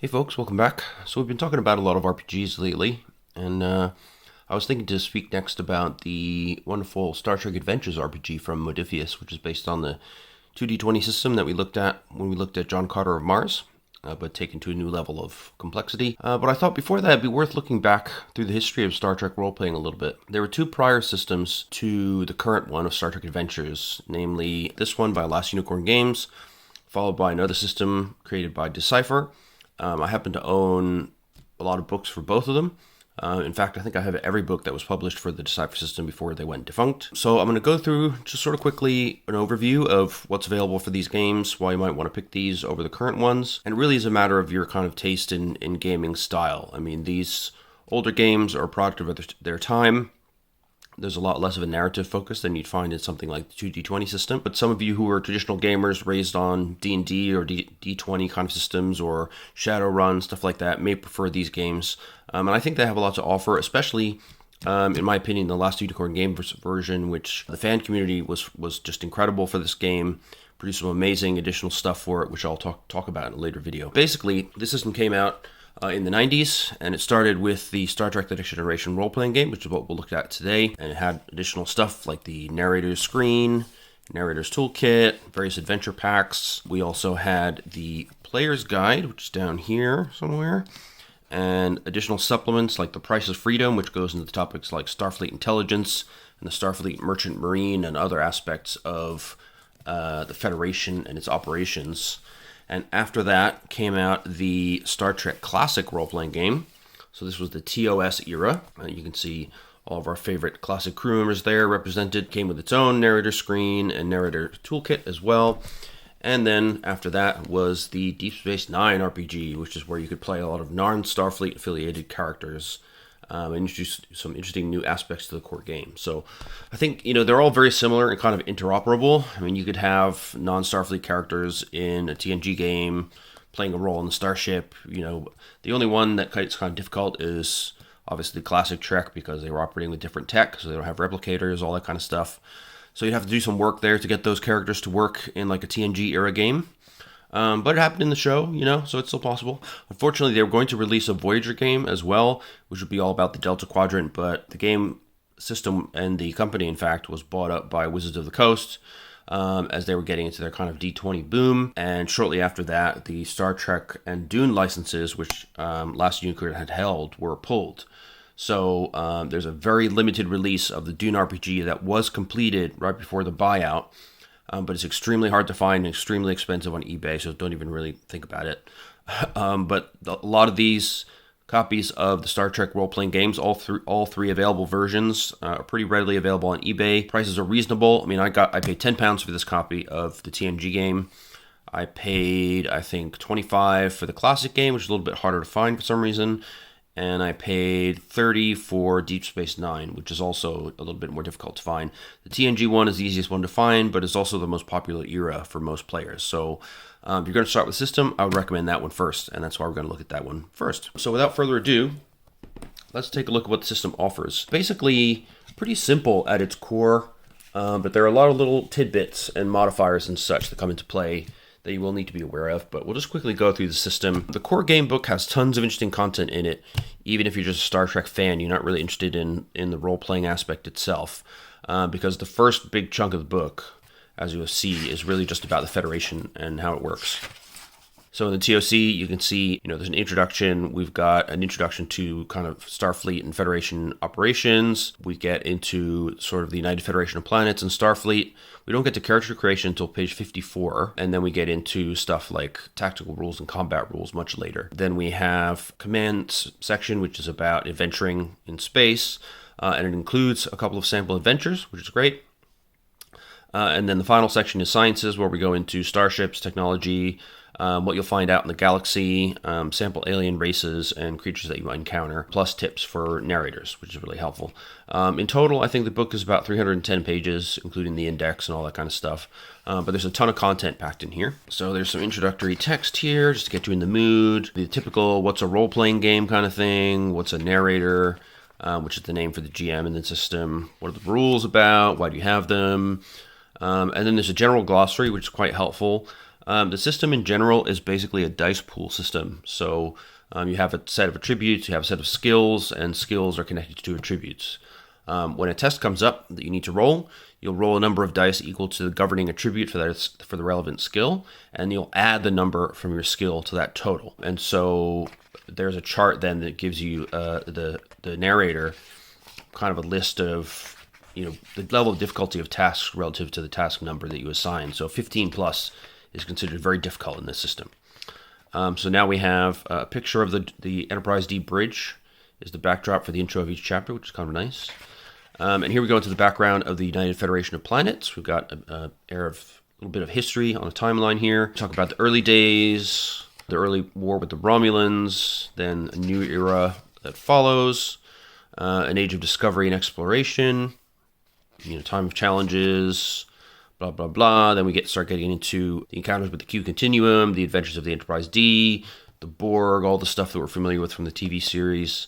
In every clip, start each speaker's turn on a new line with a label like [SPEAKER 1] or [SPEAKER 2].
[SPEAKER 1] Hey folks, welcome back. So we've been talking about a lot of RPGs lately, and I was thinking to speak next about the wonderful Star Trek Adventures RPG from Modiphius, which is based on the 2D20 system that we looked at when we looked at John Carter of Mars, but taken to a new level of complexity. But I thought before that it'd be worth looking back through the history of Star Trek role-playing a little bit. There were two prior systems to the current one of Star Trek Adventures, namely this one by Last Unicorn Games, followed by another system created by Decipher. I happen to own a lot of books for both of them. In fact, I think I have every book that was published for the Decipher system before they went defunct. So I'm going to go through just sort of quickly an overview of what's available for these games, why you might want to pick these over the current ones, and it really is a matter of your kind of taste in gaming style. I mean, these older games are a product of their time. There's a lot less of a narrative focus than you'd find in something like the 2D20 system. But some of you who are traditional gamers raised on D&D or D20 kind of systems or Shadowrun, stuff like that, may prefer these games. And I think they have a lot to offer, especially, in my opinion, the Last Unicorn Game version, which the fan community was just incredible for this game. Produced some amazing additional stuff for it, which I'll talk about in a later video. Basically, this system came out in the 90s, and it started with the Star Trek The Next Generation role-playing game, which is what we'll look at today, and it had additional stuff like the narrator's screen, narrator's toolkit, various adventure packs. We also had the player's guide, which is down here somewhere, and additional supplements like the Price of Freedom, which goes into the topics like Starfleet intelligence and the Starfleet Merchant Marine and other aspects of the Federation and its operations. And after that came out the Star Trek Classic role-playing game. So this was the TOS era. You can see all of our favorite classic crew members there represented. Came with its own narrator screen and narrator toolkit as well. And then after that was the Deep Space Nine RPG, which is where you could play a lot of non-Starfleet affiliated characters and introduce some interesting new aspects to the core game. So I think, they're all very similar and kind of interoperable. I mean, you could have non-Starfleet characters in a TNG game playing a role in the starship. The only one that it's kind of difficult is obviously classic Trek because they were operating with different tech, so they don't have replicators, all that kind of stuff. So you'd have to do some work there to get those characters to work in like a TNG era game. But it happened in the show, so it's still possible. Unfortunately, they were going to release a Voyager game as well, which would be all about the Delta Quadrant, but the game system and the company, in fact, was bought up by Wizards of the Coast as they were getting into their kind of D20 boom. And shortly after that, the Star Trek and Dune licenses, which Last Unicorn had held, were pulled. So there's a very limited release of the Dune RPG that was completed right before the buyout. But it's extremely hard to find and extremely expensive on eBay, so don't even really think about it. But a lot of these copies of the Star Trek role-playing games, all three available versions, are pretty readily available on eBay. Prices are reasonable. I mean, I paid £10 for this copy of the TNG game. I paid, I think, $25 for the classic game, which is a little bit harder to find for some reason. And I paid $30 for Deep Space Nine, which is also a little bit more difficult to find. The TNG one is the easiest one to find, but it's also the most popular era for most players. So if you're going to start with system, I would recommend that one first, and that's why we're going to look at that one first. So without further ado, let's take a look at what the system offers. Basically, pretty simple at its core, but there are a lot of little tidbits and modifiers and such that come into play that you will need to be aware of, but we'll just quickly go through the system. The core game book has tons of interesting content in it. Even if you're just a Star Trek fan, you're not really interested in the role-playing aspect itself, because the first big chunk of the book, as you'll see, is really just about the Federation and how it works. So in the TOC, you can see, there's an introduction. We've got an introduction to kind of Starfleet and Federation operations. We get into sort of the United Federation of Planets and Starfleet. We don't get to character creation until page 54, and then we get into stuff like tactical rules and combat rules much later. Then we have command section, which is about adventuring in space, and it includes a couple of sample adventures, which is great. And then the final section is sciences, where we go into starships, technology, what you'll find out in the galaxy, sample alien races and creatures that you might encounter, plus tips for narrators, which is really helpful. In total, I think the book is about 310 pages, including the index and all that kind of stuff. But there's a ton of content packed in here. So there's some introductory text here, just to get you in the mood. The typical, what's a role-playing game kind of thing, what's a narrator, which is the name for the GM in the system, what are the rules about, why do you have them, and then there's a general glossary, which is quite helpful. The system in general is basically a dice pool system. So you have a set of attributes, you have a set of skills, and skills are connected to attributes. When a test comes up that you need to roll, you'll roll a number of dice equal to the governing attribute for the relevant skill, and you'll add the number from your skill to that total. And so there's a chart then that gives you the narrator kind of a list of the level of difficulty of tasks relative to the task number that you assign. So 15 plus is considered very difficult in this system. So now we have a picture of the Enterprise D bridge is the backdrop for the intro of each chapter, which is kind of nice. And here we go into the background of the United Federation of Planets. We've got an air of a little bit of history on a timeline here. We talk about the early days, the early war with the Romulans, then a new era that follows, an age of discovery and exploration, time of challenges, blah, blah, blah. Then we start getting into the encounters with the Q Continuum, the adventures of the Enterprise D, the Borg, all the stuff that we're familiar with from the TV series.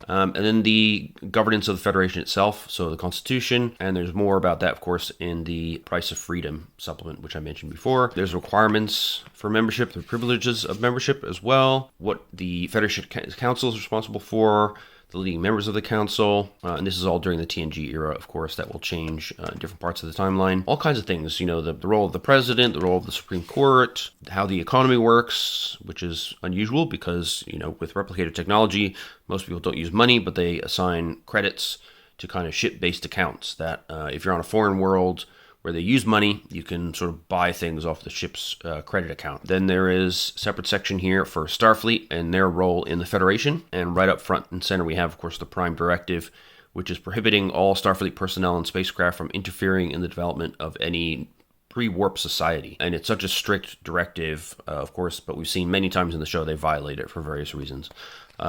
[SPEAKER 1] And then the governance of the Federation itself, so the Constitution, and there's more about that, of course, in the Price of Freedom supplement, which I mentioned before. There's requirements for membership, the privileges of membership as well, what the Federation Council is responsible for, the leading members of the council, and this is all during the TNG era, of course. That will change in different parts of the timeline. All kinds of things, the role of the president, the role of the Supreme Court, how the economy works, which is unusual because, with replicated technology, most people don't use money, but they assign credits to kind of ship-based accounts that if you're on a foreign world where they use money, you can sort of buy things off the ship's credit account. Then there is a separate section here for Starfleet and their role in the Federation. And right up front and center, we have, of course, the Prime Directive, which is prohibiting all Starfleet personnel and spacecraft from interfering in the development of any pre-warp society. And it's such a strict directive, of course, but we've seen many times in the show they violate it for various reasons.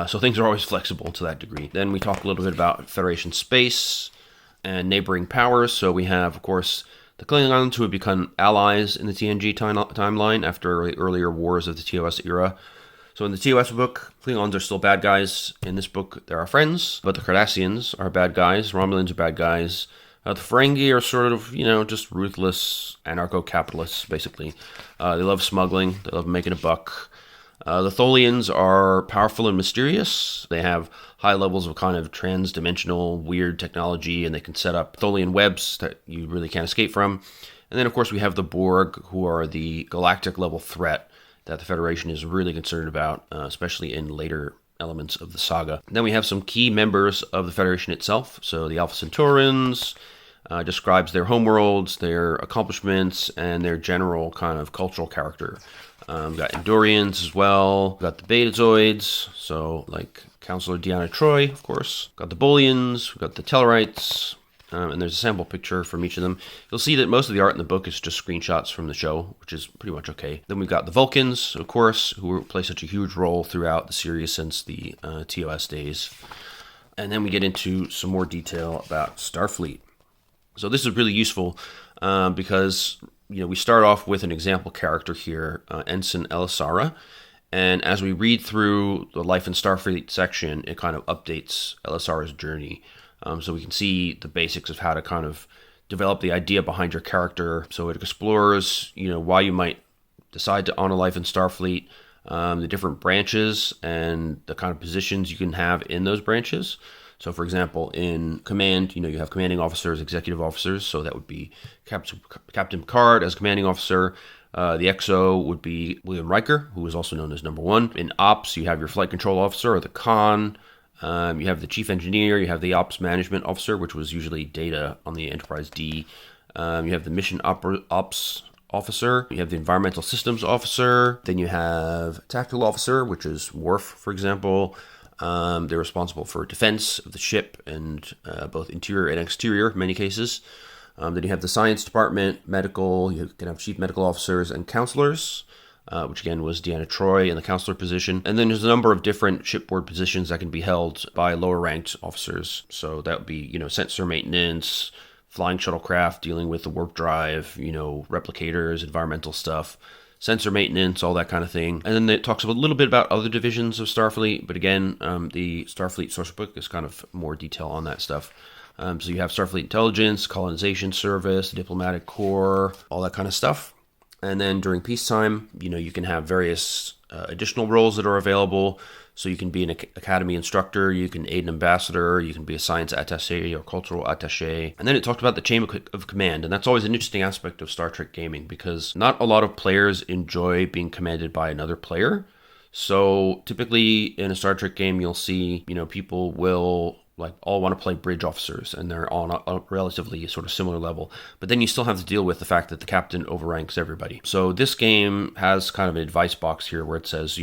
[SPEAKER 1] So things are always flexible to that degree. Then we talk a little bit about Federation space and neighboring powers. So we have, of course, the Klingons, who have become allies in the TNG timeline after earlier wars of the TOS era. So in the TOS book, Klingons are still bad guys. In this book, they're our friends, but the Cardassians are bad guys. Romulans are bad guys. The Ferengi are sort of, just ruthless anarcho-capitalists, basically. They love smuggling. They love making a buck. The Tholians are powerful and mysterious. They have high levels of kind of trans-dimensional weird technology, and they can set up Tholian webs that you really can't escape from. And then, of course, we have the Borg, who are the galactic-level threat that the Federation is really concerned about, especially in later elements of the saga. And then we have some key members of the Federation itself. So the Alpha Centaurans describes their homeworlds, their accomplishments, and their general kind of cultural character. We've got Endorians as well. We've got the Betazoids, so like Counselor Deanna Troi, of course. We've got the Booleans, we've got the Tellarites, and there's a sample picture from each of them. You'll see that most of the art in the book is just screenshots from the show, which is pretty much okay. Then we've got the Vulcans, of course, who play such a huge role throughout the series since the TOS days. And then we get into some more detail about Starfleet. So this is really useful because we start off with an example character here, Ensign Elisara, and as we read through the Life in Starfleet section, it kind of updates Elisara's journey. So we can see the basics of how to kind of develop the idea behind your character. So it explores, why you might decide to honor life in Starfleet, the different branches and the kind of positions you can have in those branches. So, for example, in command, you have commanding officers, executive officers. So that would be Captain Picard as commanding officer. The XO would be William Riker, who is also known as Number One. In Ops, you have your flight control officer, or the Con. You have the chief engineer. You have the Ops management officer, which was usually Data on the Enterprise D. You have the mission ops officer. You have the environmental systems officer. Then you have tactical officer, which is Worf, for example. They're responsible for defense of the ship and both interior and exterior in many cases. Then you have the science department, medical. You can have chief medical officers and counselors, which again was Deanna Troi in the counselor position. And then there's a number of different shipboard positions that can be held by lower ranked officers. So that would be, sensor maintenance, flying shuttlecraft, dealing with the warp drive, replicators, environmental stuff, sensor maintenance, all that kind of thing. And then it talks a little bit about other divisions of Starfleet, but again, the Starfleet source book is kind of more detail on that stuff. So you have Starfleet Intelligence, Colonization Service, Diplomatic Corps, all that kind of stuff. And then during peacetime, you can have various additional roles that are available. So you can be an academy instructor, you can aid an ambassador, you can be a science attaché or cultural attaché. And then it talked about the chain of command, and that's always an interesting aspect of Star Trek gaming because not a lot of players enjoy being commanded by another player. So typically in a Star Trek game, you'll see, people will all want to play bridge officers, and they're on a relatively sort of similar level. But then you still have to deal with the fact that the captain overranks everybody. So this game has kind of an advice box here where it says,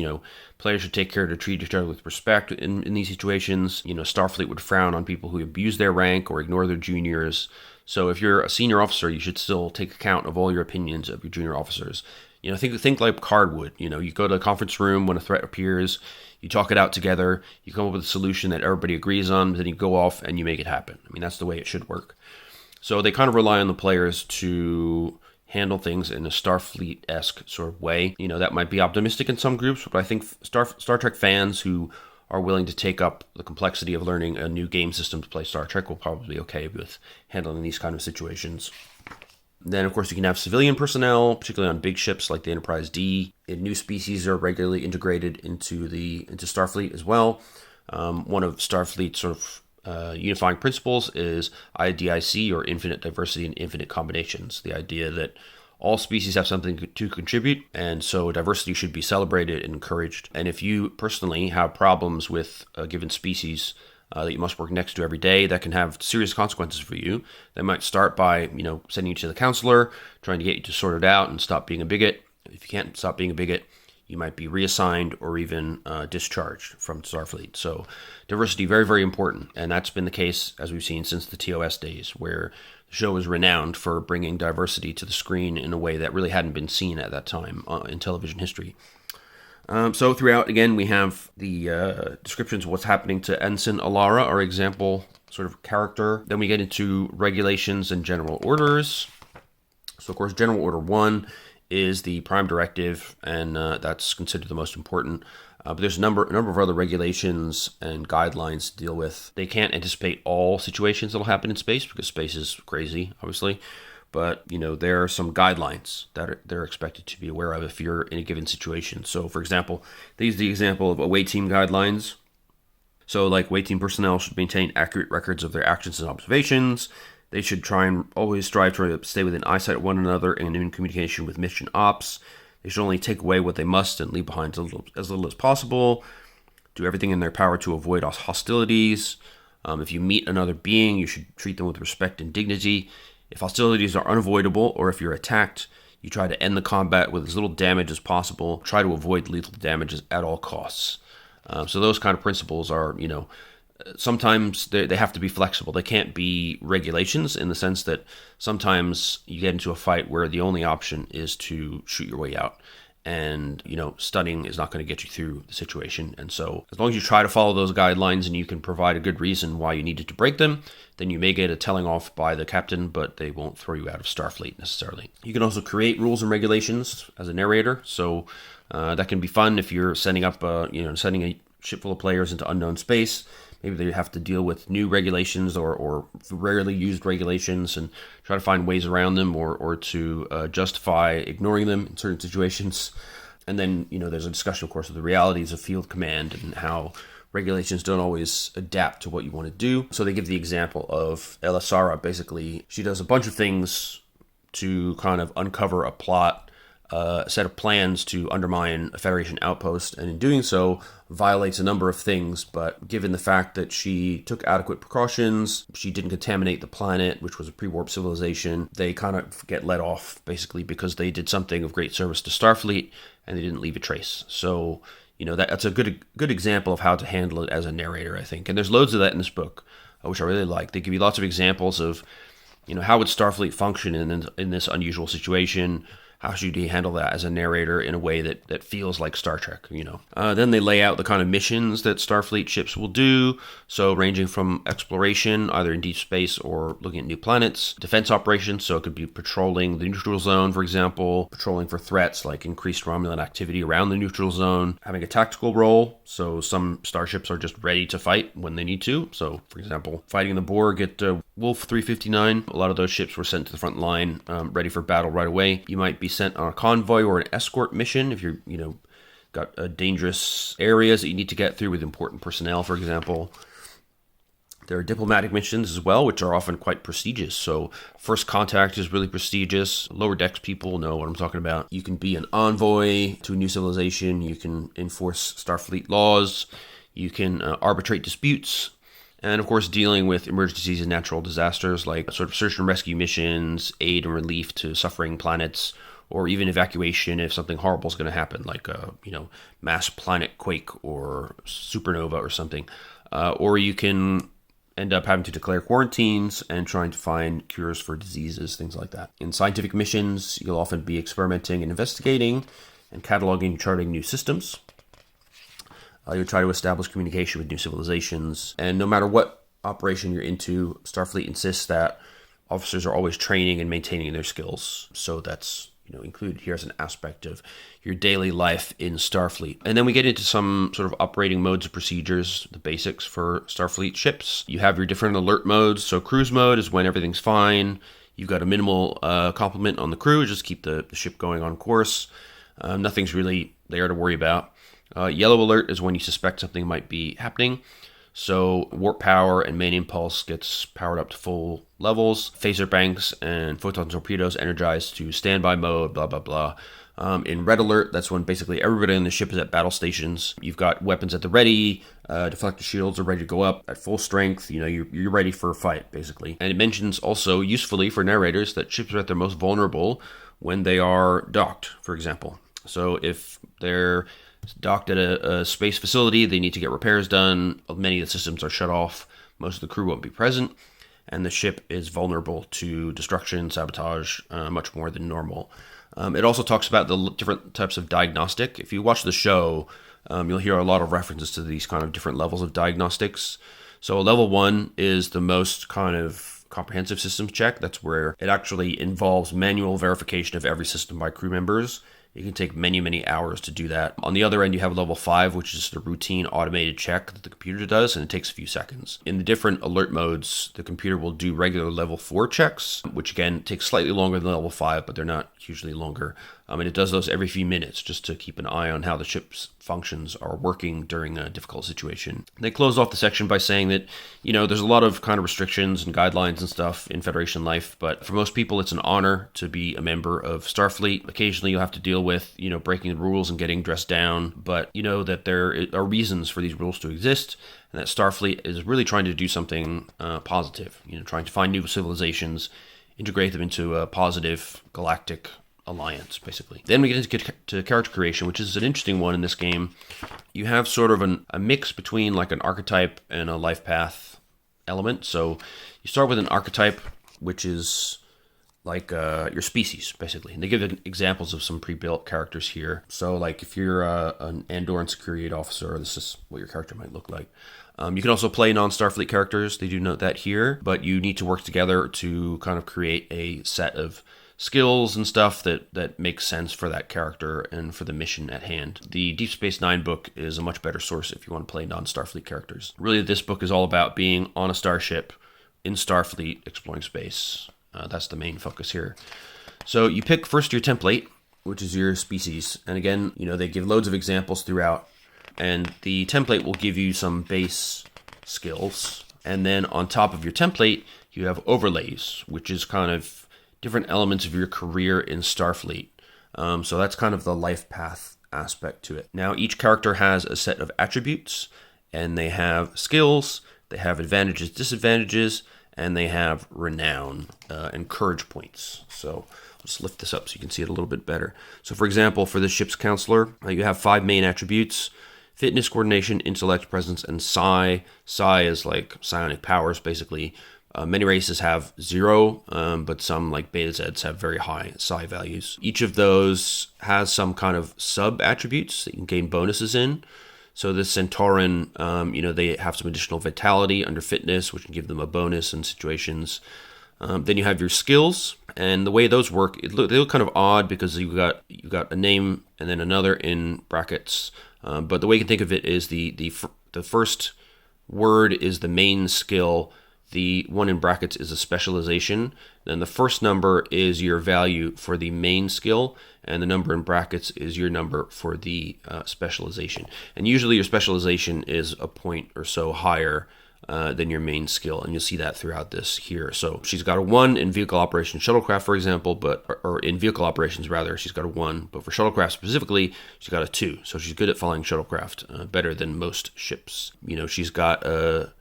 [SPEAKER 1] players should take care to treat each other with respect in these situations. Starfleet would frown on people who abuse their rank or ignore their juniors. So if you're a senior officer, you should still take account of all your opinions of your junior officers. Think like Picard would. You go to a conference room when a threat appears, you talk it out together, you come up with a solution that everybody agrees on, then you go off and you make it happen. That's the way it should work. So they kind of rely on the players to handle things in a Starfleet-esque sort of way. That might be optimistic in some groups, but I think Star Trek fans who are willing to take up the complexity of learning a new game system to play Star Trek will probably be okay with handling these kind of situations. Then, of course, you can have civilian personnel, particularly on big ships like the Enterprise D. And new species are regularly integrated into Starfleet as well. One of Starfleet's sort of unifying principles is IDIC, or infinite diversity and infinite combinations. The idea that all species have something to contribute, and so diversity should be celebrated and encouraged. And if you personally have problems with a given species that you must work next to every day, that can have serious consequences for you. They might start by, sending you to the counselor, trying to get you to sort it out and stop being a bigot. If you can't stop being a bigot, you might be reassigned or even discharged from Starfleet. So diversity, very, very important. And that's been the case, as we've seen, since the TOS days, where the show is renowned for bringing diversity to the screen in a way that really hadn't been seen at that time in television history. So throughout, again, we have the descriptions of what's happening to Ensign Alara, our example sort of character. Then we get into regulations and general orders. So, of course, General Order 1 is the prime directive, and that's considered the most important. But there's a number of other regulations and guidelines to deal with. They can't anticipate all situations that will happen in space because space is crazy, obviously. But, there are some guidelines that they're expected to be aware of if you're in a given situation. So, for example, they use the example of away team guidelines. So, away team personnel should maintain accurate records of their actions and observations. They should try and always strive to stay within eyesight of one another and in communication with mission ops. They should only take away what they must and leave behind as little as possible. Do everything in their power to avoid hostilities. If you meet another being, you should treat them with respect and dignity. If hostilities are unavoidable, or if you're attacked, you try to end the combat with as little damage as possible. Try to avoid lethal damages at all costs. So those kind of principles are, sometimes they have to be flexible. They can't be regulations in the sense that sometimes you get into a fight where the only option is to shoot your way out. And, stunning is not going to get you through the situation. And so as long as you try to follow those guidelines and you can provide a good reason why you needed to break them, then you may get a telling off by the captain, but they won't throw you out of Starfleet necessarily. You can also create rules and regulations as a narrator. So that can be fun if you're sending up, sending a ship full of players into unknown space. Maybe they have to deal with new regulations or rarely used regulations and try to find ways around them or to justify ignoring them in certain situations. And then, there's a discussion, of course, of the realities of field command and how regulations don't always adapt to what you want to do. So they give the example of Elisara. Basically, she does a bunch of things to kind of uncover a plot, a set of plans to undermine a Federation outpost, and in doing so, violates a number of things. But given the fact that she took adequate precautions, she didn't contaminate the planet, which was a pre-warp civilization, they kind of get let off, basically, because they did something of great service to Starfleet, and they didn't leave a trace. So, that's a good example of how to handle it as a narrator, I think. And there's loads of that in this book, which I really like. They give you lots of examples of, how would Starfleet function in this unusual situation. How should you handle that as a narrator in a way that feels like Star Trek, Then they lay out the kind of missions that Starfleet ships will do. So ranging from exploration, either in deep space or looking at new planets. Defense operations, so it could be patrolling the neutral zone, for example. Patrolling for threats like increased Romulan activity around the neutral zone. Having a tactical role, so some starships are just ready to fight when they need to. So, for example, fighting the Borg at Wolf 359. A lot of those ships were sent to the front line, ready for battle right away. You might be sent on a convoy or an escort mission if you're, got dangerous areas that you need to get through with important personnel, for example. There are diplomatic missions as well, which are often quite prestigious. So First Contact is really prestigious. Lower Decks people know what I'm talking about. You can be an envoy to a new civilization. You can enforce Starfleet laws. You can arbitrate disputes. And of course, dealing with emergencies and natural disasters like sort of search and rescue missions, aid and relief to suffering planets, or even evacuation if something horrible is going to happen, like a mass planet quake or supernova or something. Or you can end up having to declare quarantines and trying to find cures for diseases, things like that. In scientific missions, you'll often be experimenting and investigating and cataloging and charting new systems. You'll try to establish communication with new civilizations. And no matter what operation you're into, Starfleet insists that officers are always training and maintaining their skills. So that's included here as an aspect of your daily life in Starfleet. And then we get into some sort of operating modes and procedures, the basics for Starfleet ships. You have your different alert modes. So cruise mode is when everything's fine. You've got a minimal complement on the crew, just keep the ship going on course. Nothing's really there to worry about. Yellow alert is when you suspect something might be happening. So warp power and main impulse gets powered up to full levels. Phaser banks and photon torpedoes energized to standby mode, blah, blah, blah. In red alert, that's when basically everybody on the ship is at battle stations. You've got weapons at the ready. Deflector shields are ready to go up at full strength. You're ready for a fight, basically. And it mentions also, usefully for narrators, that ships are at their most vulnerable when they are docked, for example. So if they're docked at a space facility, they need to get repairs done. Many of the systems are shut off. Most of the crew won't be present, and the ship is vulnerable to destruction, sabotage, much more than normal. It also talks about the different types of diagnostic. If you watch the show, you'll hear a lot of references to these kind of different levels of diagnostics. So level 1 is the most kind of comprehensive systems check. That's where it actually involves manual verification of every system by crew members. It can take many, many hours to do that. On the other end, you have level 5, which is the routine automated check that the computer does, and it takes a few seconds. In the different alert modes, the computer will do regular level 4 checks, which again takes slightly longer than level 5, but they're not hugely longer. And it does those every few minutes just to keep an eye on how the ship's functions are working during a difficult situation. They close off the section by saying that, there's a lot of kind of restrictions and guidelines and stuff in Federation life, but for most people, it's an honor to be a member of Starfleet. Occasionally, you'll have to deal with, breaking the rules and getting dressed down, but that there are reasons for these rules to exist, and that Starfleet is really trying to do something positive, trying to find new civilizations, integrate them into a positive galactic alliance, basically. Then we get into character creation, which is an interesting one in this game. You have sort of a mix between like an archetype and a life path element. So you start with an archetype, which is like your species, basically. And they give examples of some pre-built characters here. So like if you're an Andorran Security officer, this is what your character might look like. You can also play non-Starfleet characters. They do note that here, but you need to work together to kind of create a set of skills and stuff that makes sense for that character and for the mission at hand. The Deep Space Nine book is a much better source if you want to play non-Starfleet characters. Really, this book is all about being on a starship in Starfleet exploring space. That's the main focus here. So you pick first your template, which is your species. And again, they give loads of examples throughout. And the template will give you some base skills. And then on top of your template, you have overlays, which is kind of different elements of your career in Starfleet. So that's kind of the life path aspect to it. Now, each character has a set of attributes, and they have skills, they have advantages, disadvantages, and they have renown and courage points. So let's lift this up so you can see it a little bit better. So for example, for the ship's counselor, you have 5 main attributes: fitness, coordination, intellect, presence, and psi. Psi is like psionic powers, basically. Many races have 0, but some, like Beta Zeds, have very high psi values. Each of those has some kind of sub-attributes that you can gain bonuses in. So the Centauran, they have some additional vitality under fitness, which can give them a bonus in situations. Then you have your skills, and the way those work, they look kind of odd because you've got a name and then another in brackets. But the way you can think of it is the first word is the main skill the one in brackets is a specialization. Then the first number is your value for the main skill, and the number in brackets is your number for the specialization. And usually your specialization is a point or so higher than your main skill, and you'll see that throughout this here. So she's got a 1 in vehicle operations shuttlecraft, for example, or in vehicle operations rather, she's got a 1, but for shuttlecraft specifically, she's got a 2. So she's good at flying shuttlecraft, better than most ships. She's got a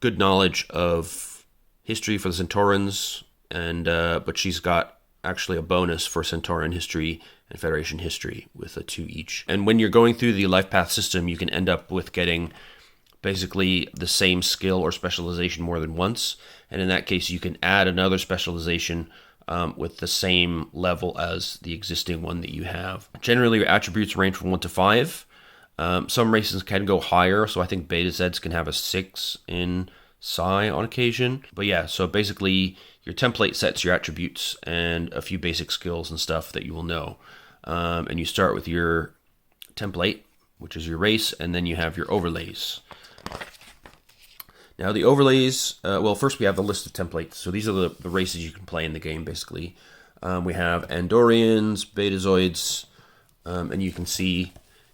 [SPEAKER 1] good knowledge of history for the Centaurans, and but she's got actually a bonus for Centauran history and Federation history with a 2 each. And when you're going through the life path system, you can end up with getting basically the same skill or specialization more than once, and in that case you can add another specialization with the same level as the existing one that you have. Generally your attributes range from 1 to 5. Some races can go higher, so I think Beta Zeds can have a 6 in Psi on occasion. But yeah, so basically your template sets your attributes and a few basic skills and stuff that you will know. And you start with your template, which is your race, and then you have your overlays. Now the overlays, well, first we have the list of templates. So these are the races you can play in the game, basically. We have Andorians, Betazoids, and you can see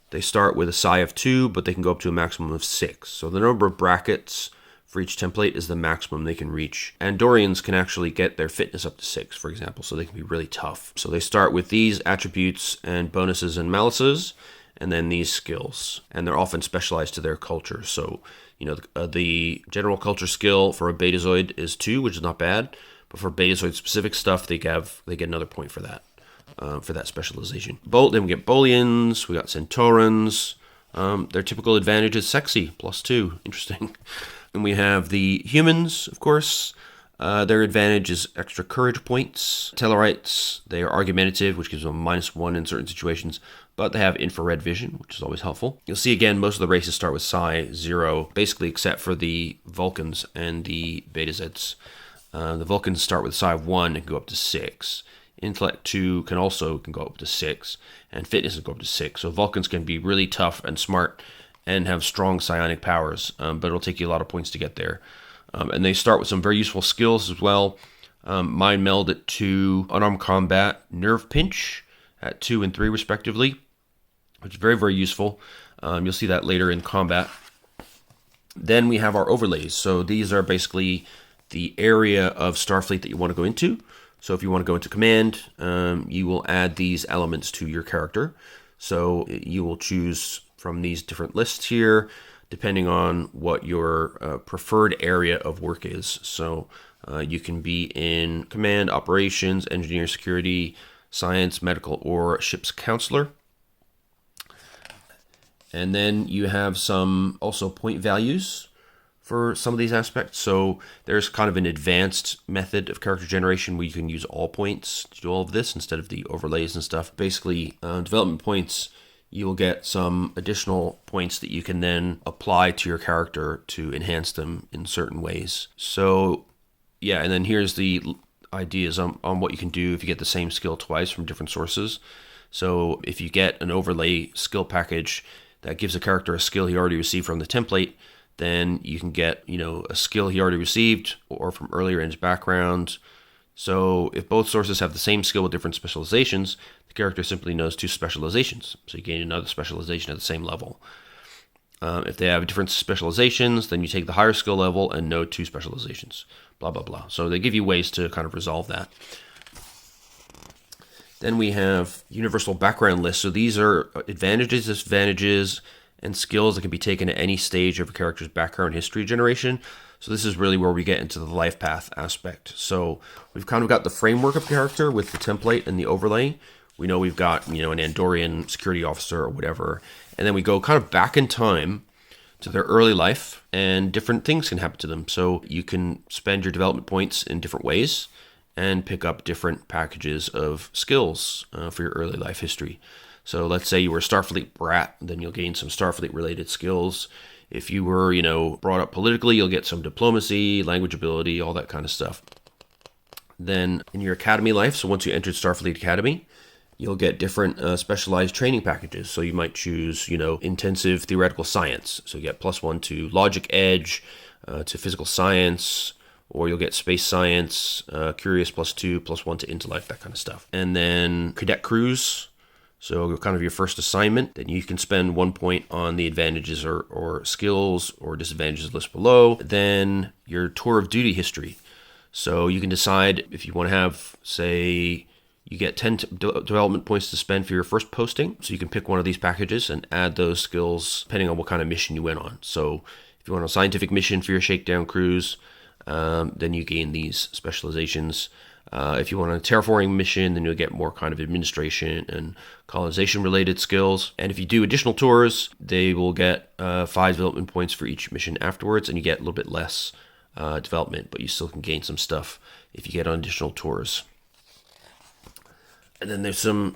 [SPEAKER 1] they start with a psi of 2, but they can go up to a maximum of 6. So the number of brackets for each template is the maximum they can reach. Andorians can actually get their fitness up to 6, for example, so they can be really tough. So they start with these attributes and bonuses and malices, and then these skills, and they're often specialized to their culture. So the general culture skill for a Betazoid is 2, which is not bad, but for Betazoid specific stuff, they get another point for that specialization. Then we get Bolians, we got Centaurans. Their typical advantage is sexy, +2, interesting. And we have the humans, of course. Their advantage is extra courage points. Tellarites, they are argumentative, which gives them a -1 in certain situations, but they have infrared vision, which is always helpful. You'll see again, most of the races start with Psi 0, basically except for the Vulcans and the Beta Zeds. The Vulcans start with Psi 1 and go up to 6. Intellect 2 can go up to 6, and fitness can go up to 6. So Vulcans can be really tough and smart and have strong psionic powers, but it'll take you a lot of points to get there. And they start with some very useful skills as well. Mind Meld at 2, Unarmed Combat, Nerve Pinch at 2 and 3 respectively, which is very, very useful. You'll see that later in combat. Then we have our overlays. So these are basically the area of Starfleet that you want to go into. So if you want to go into command, you will add these elements to your character. So you will choose from these different lists here, depending on what your preferred area of work is. So you can be in command, operations, engineer, security, science, medical, or ship's counselor. And then you have some also point values for some of these aspects. So there's kind of an advanced method of character generation where you can use all points to do all of this instead of the overlays and stuff. Basically, development points, you will get some additional points that you can then apply to your character to enhance them in certain ways. So yeah, and then here's the ideas on what you can do if you get the same skill twice from different sources. So if you get an overlay skill package that gives a character a skill he already received from the template, then you can get, a skill he already received or from earlier in his background. So if both sources have the same skill with different specializations, the character simply knows 2 specializations. So you gain another specialization at the same level. If they have different specializations, then you take the higher skill level and know 2 specializations, blah, blah, blah. So they give you ways to kind of resolve that. Then we have universal background lists. So these are advantages, disadvantages, and skills that can be taken at any stage of a character's background history generation. So this is really where we get into the life path aspect. So we've kind of got the framework of character with the template and the overlay. We know we've got, an Andorian security officer or whatever. And then we go kind of back in time to their early life, and different things can happen to them. So you can spend your development points in different ways and pick up different packages of skills for your early life history. So let's say you were a Starfleet brat, then you'll gain some Starfleet-related skills. If you were, brought up politically, you'll get some diplomacy, language ability, all that kind of stuff. Then in your academy life, so once you entered Starfleet Academy, you'll get different specialized training packages. So you might choose, intensive theoretical science. So you get +1 to logic edge, to physical science, or you'll get space science, curious +2, +1 to intellect, that kind of stuff. And then cadet crews, so kind of your first assignment. Then you can spend 1 point on the advantages or skills or disadvantages list below. Then your tour of duty history. So you can decide if you want to have, say, you get 10 development points to spend for your first posting. So you can pick one of these packages and add those skills depending on what kind of mission you went on. So if you want a scientific mission for your shakedown cruise, then you gain these specializations. If you want a terraforming mission, then you'll get more kind of administration and colonization related skills. And if you do additional tours, they will get 5 development points for each mission afterwards, and you get a little bit less development, but you still can gain some stuff if you get on additional tours. And then there's some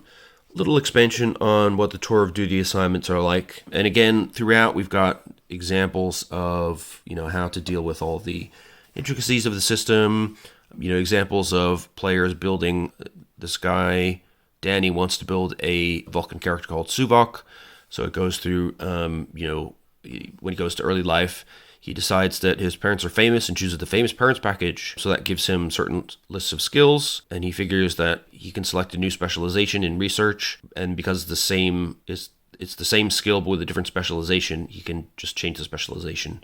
[SPEAKER 1] little expansion on what the tour of duty assignments are like. And again, throughout we've got examples of, how to deal with all the intricacies of the system, examples of players building. This guy, Danny, wants to build a Vulcan character called Suvok. So it goes through, when he goes to early life, he decides that his parents are famous and chooses the famous parents package. So that gives him certain lists of skills, and he figures that he can select a new specialization in research. And because it's the same skill but with a different specialization, he can just change the specialization.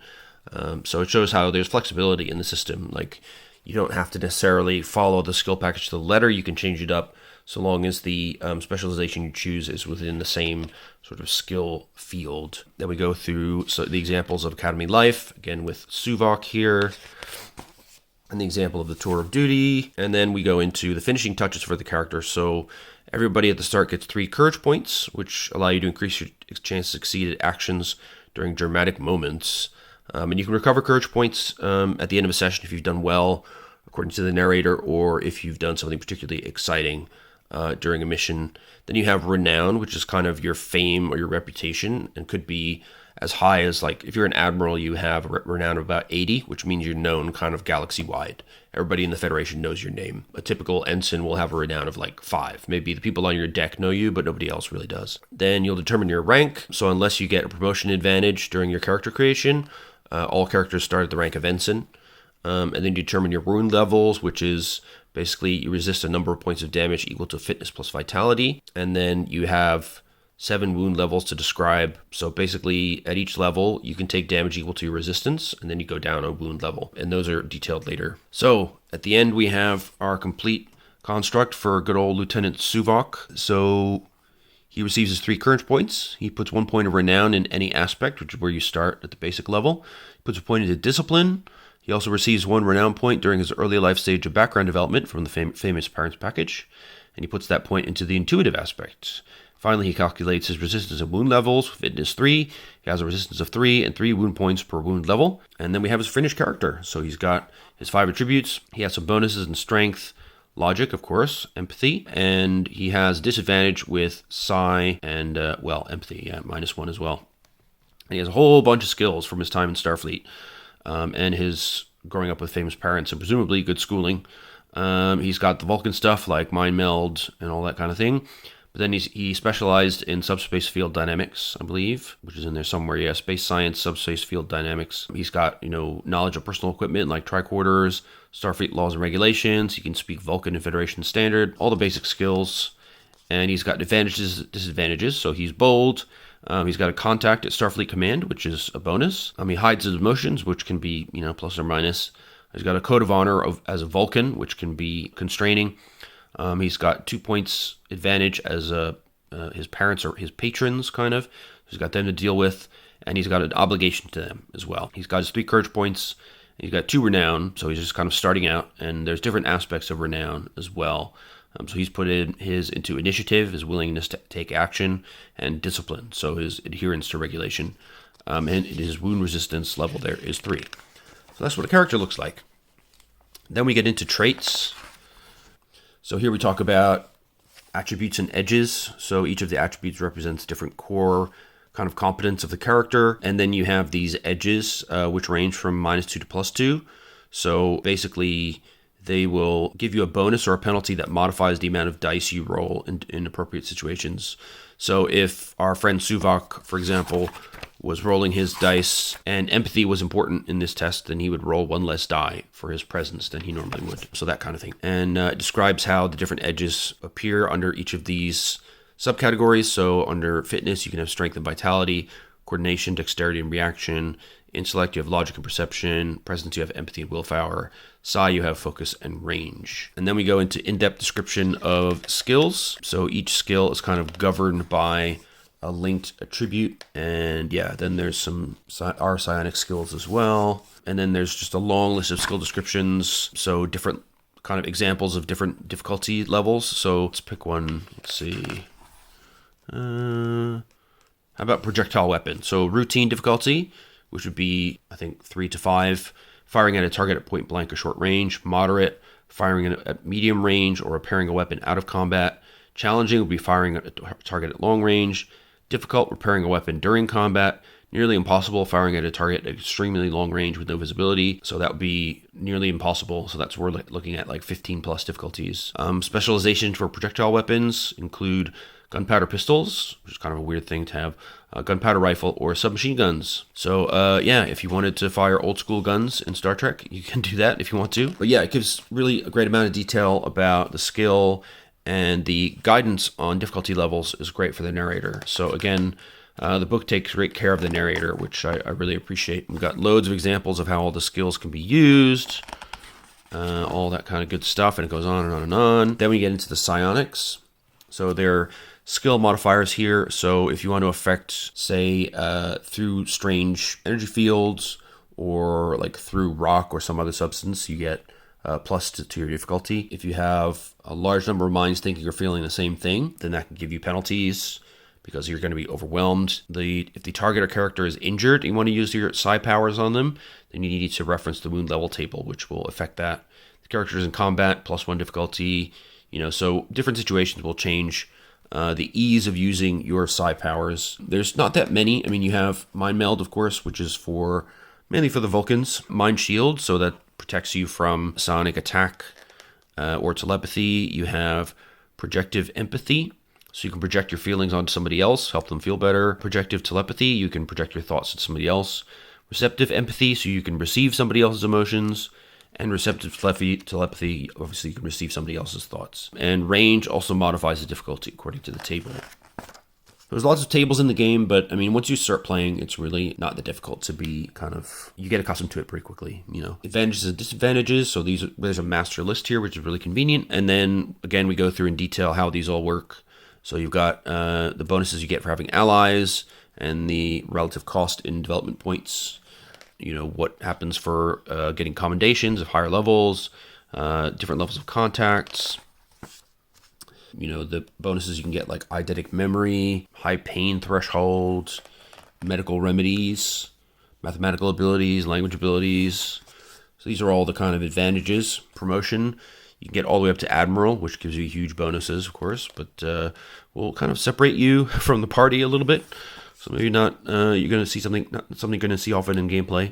[SPEAKER 1] So it shows how there's flexibility in the system. Like, you don't have to necessarily follow the skill package to the letter. You can change it up so long as the specialization you choose is within the same sort of skill field. Then we go through the examples of Academy Life, again with Suvok here, and the example of the Tour of Duty. And then we go into the finishing touches for the character. So everybody at the start gets 3 courage points, which allow you to increase your chance to succeed at actions during dramatic moments. And you can recover courage points at the end of a session if you've done well, according to the narrator, or if you've done something particularly exciting during a mission. Then you have renown, which is kind of your fame or your reputation, and could be as high as, like, if you're an admiral, you have a renown of about 80, which means you're known kind of galaxy-wide. Everybody in the Federation knows your name. A typical ensign will have a renown of like 5. Maybe the people on your deck know you, but nobody else really does. Then you'll determine your rank. So unless you get a promotion advantage during your character creation, all characters start at the rank of ensign. And then you determine your wound levels, which is basically you resist a number of points of damage equal to fitness plus vitality. And then you have 7 wound levels to describe. So basically at each level, you can take damage equal to your resistance, and then you go down a wound level. And those are detailed later. So at the end, we have our complete construct for good old Lieutenant Suvok. So he receives his 3 courage points. He puts 1 point of renown in any aspect, which is where you start at the basic level. He puts a point into discipline. He also receives 1 renown point during his early life stage of background development from the famous parents package. And he puts that point into the intuitive aspect. Finally, he calculates his resistance and wound levels. Fitness 3, he has a resistance of 3 and 3 wound points per wound level. And then we have his finished character. So he's got his 5 attributes. He has some bonuses in strength, logic, of course, empathy. And he has disadvantage with psi and, empathy, -1 as well. And he has a whole bunch of skills from his time in Starfleet and his growing up with famous parents and presumably good schooling. He's got the Vulcan stuff like mind meld and all that kind of thing. But then he specialized in subspace field dynamics, I believe, which is in there somewhere. Yeah, space science, subspace field dynamics. He's got, knowledge of personal equipment like tricorders, Starfleet laws and regulations. He can speak Vulcan and Federation standard, all the basic skills. And he's got advantages, disadvantages. So he's bold. He's got a contact at Starfleet Command, which is a bonus. He hides his emotions, which can be, plus or minus. He's got a code of honor as a Vulcan, which can be constraining. He's got 2 points advantage as his parents or his patrons, kind of. He's got them to deal with, and he's got an obligation to them as well. He's got his 3 courage points. He's got 2 renown, so he's just kind of starting out, and there's different aspects of renown as well. So he's put in his into initiative, his willingness to take action, and discipline, so his adherence to regulation. And his wound resistance level there is 3. So that's what a character looks like. Then we get into traits. So here we talk about attributes and edges. So each of the attributes represents different core kind of competence of the character. And then you have these edges, which range from -2 to +2. So basically, they will give you a bonus or a penalty that modifies the amount of dice you roll in appropriate situations. So if our friend Suvok, for example, was rolling his dice, and empathy was important in this test, and he would roll one less die for his presence than he normally would. So that kind of thing. And it describes how the different edges appear under each of these subcategories. So under fitness, you can have strength and vitality, coordination, dexterity, and reaction. Intellect, you have logic and perception. Presence, you have empathy and willpower. Psi, you have focus and range. And then we go into in-depth description of skills. So each skill is kind of governed by a linked attribute. And yeah, then there's some our psionic skills as well. And then there's just a long list of skill descriptions. So different kind of examples of different difficulty levels. So let's pick one. Let's see. How about projectile weapon? So routine difficulty, which would be, I think, 3 to 5. Firing at a target at point blank or short range. Moderate, firing at medium range or repairing a weapon out of combat. Challenging would be firing at a target at long range. Difficult, repairing a weapon during combat. Nearly impossible, firing at a target at extremely long range with no visibility. So that would be nearly impossible. So that's we're looking at like 15 plus difficulties. Specializations for projectile weapons include gunpowder pistols, which is kind of a weird thing to have, gunpowder rifle, or submachine guns. So yeah, if you wanted to fire old school guns in Star Trek, you can do that if you want to. But yeah, it gives really a great amount of detail about the skill, and the guidance on difficulty levels is great for the narrator. So again, the book takes great care of the narrator, which I really appreciate. We've got loads of examples of how all the skills can be used, all that kind of good stuff, and it goes on and on and on. Then we get into the psionics. So they're skill modifiers here. So if you want to affect, say, through strange energy fields or like through rock or some other substance, you get plus to your difficulty. If you have a large number of minds thinking or feeling the same thing, then that can give you penalties because you're going to be overwhelmed. If the target or character is injured and you want to use your psi powers on them, then you need to reference the wound level table, which will affect that. The character is in combat, +1 difficulty. So different situations will change the ease of using your psi powers. There's not that many. I mean, you have Mind Meld, of course, which is mainly for the Vulcans. Mind Shield, so that protects you from psionic attack or telepathy. You have Projective Empathy, so you can project your feelings onto somebody else, help them feel better. Projective Telepathy, you can project your thoughts to somebody else. Receptive Empathy, so you can receive somebody else's emotions. And receptive telepathy, obviously you can receive somebody else's thoughts. And range also modifies the difficulty according to the table. There's lots of tables in the game, but I mean, once you start playing, it's really not that difficult to be you get accustomed to it pretty quickly, Advantages and disadvantages, so there's a master list here, which is really convenient. And then, again, we go through in detail how these all work. So you've got the bonuses you get for having allies and the relative cost in development points. What happens for getting commendations of higher levels, different levels of contacts. The bonuses you can get like eidetic memory, high pain threshold, medical remedies, mathematical abilities, language abilities. So these are all the kind of advantages. Promotion, you can get all the way up to Admiral, which gives you huge bonuses, of course, but will kind of separate you from the party a little bit. So maybe not, you're going to see something you're going to see often in gameplay.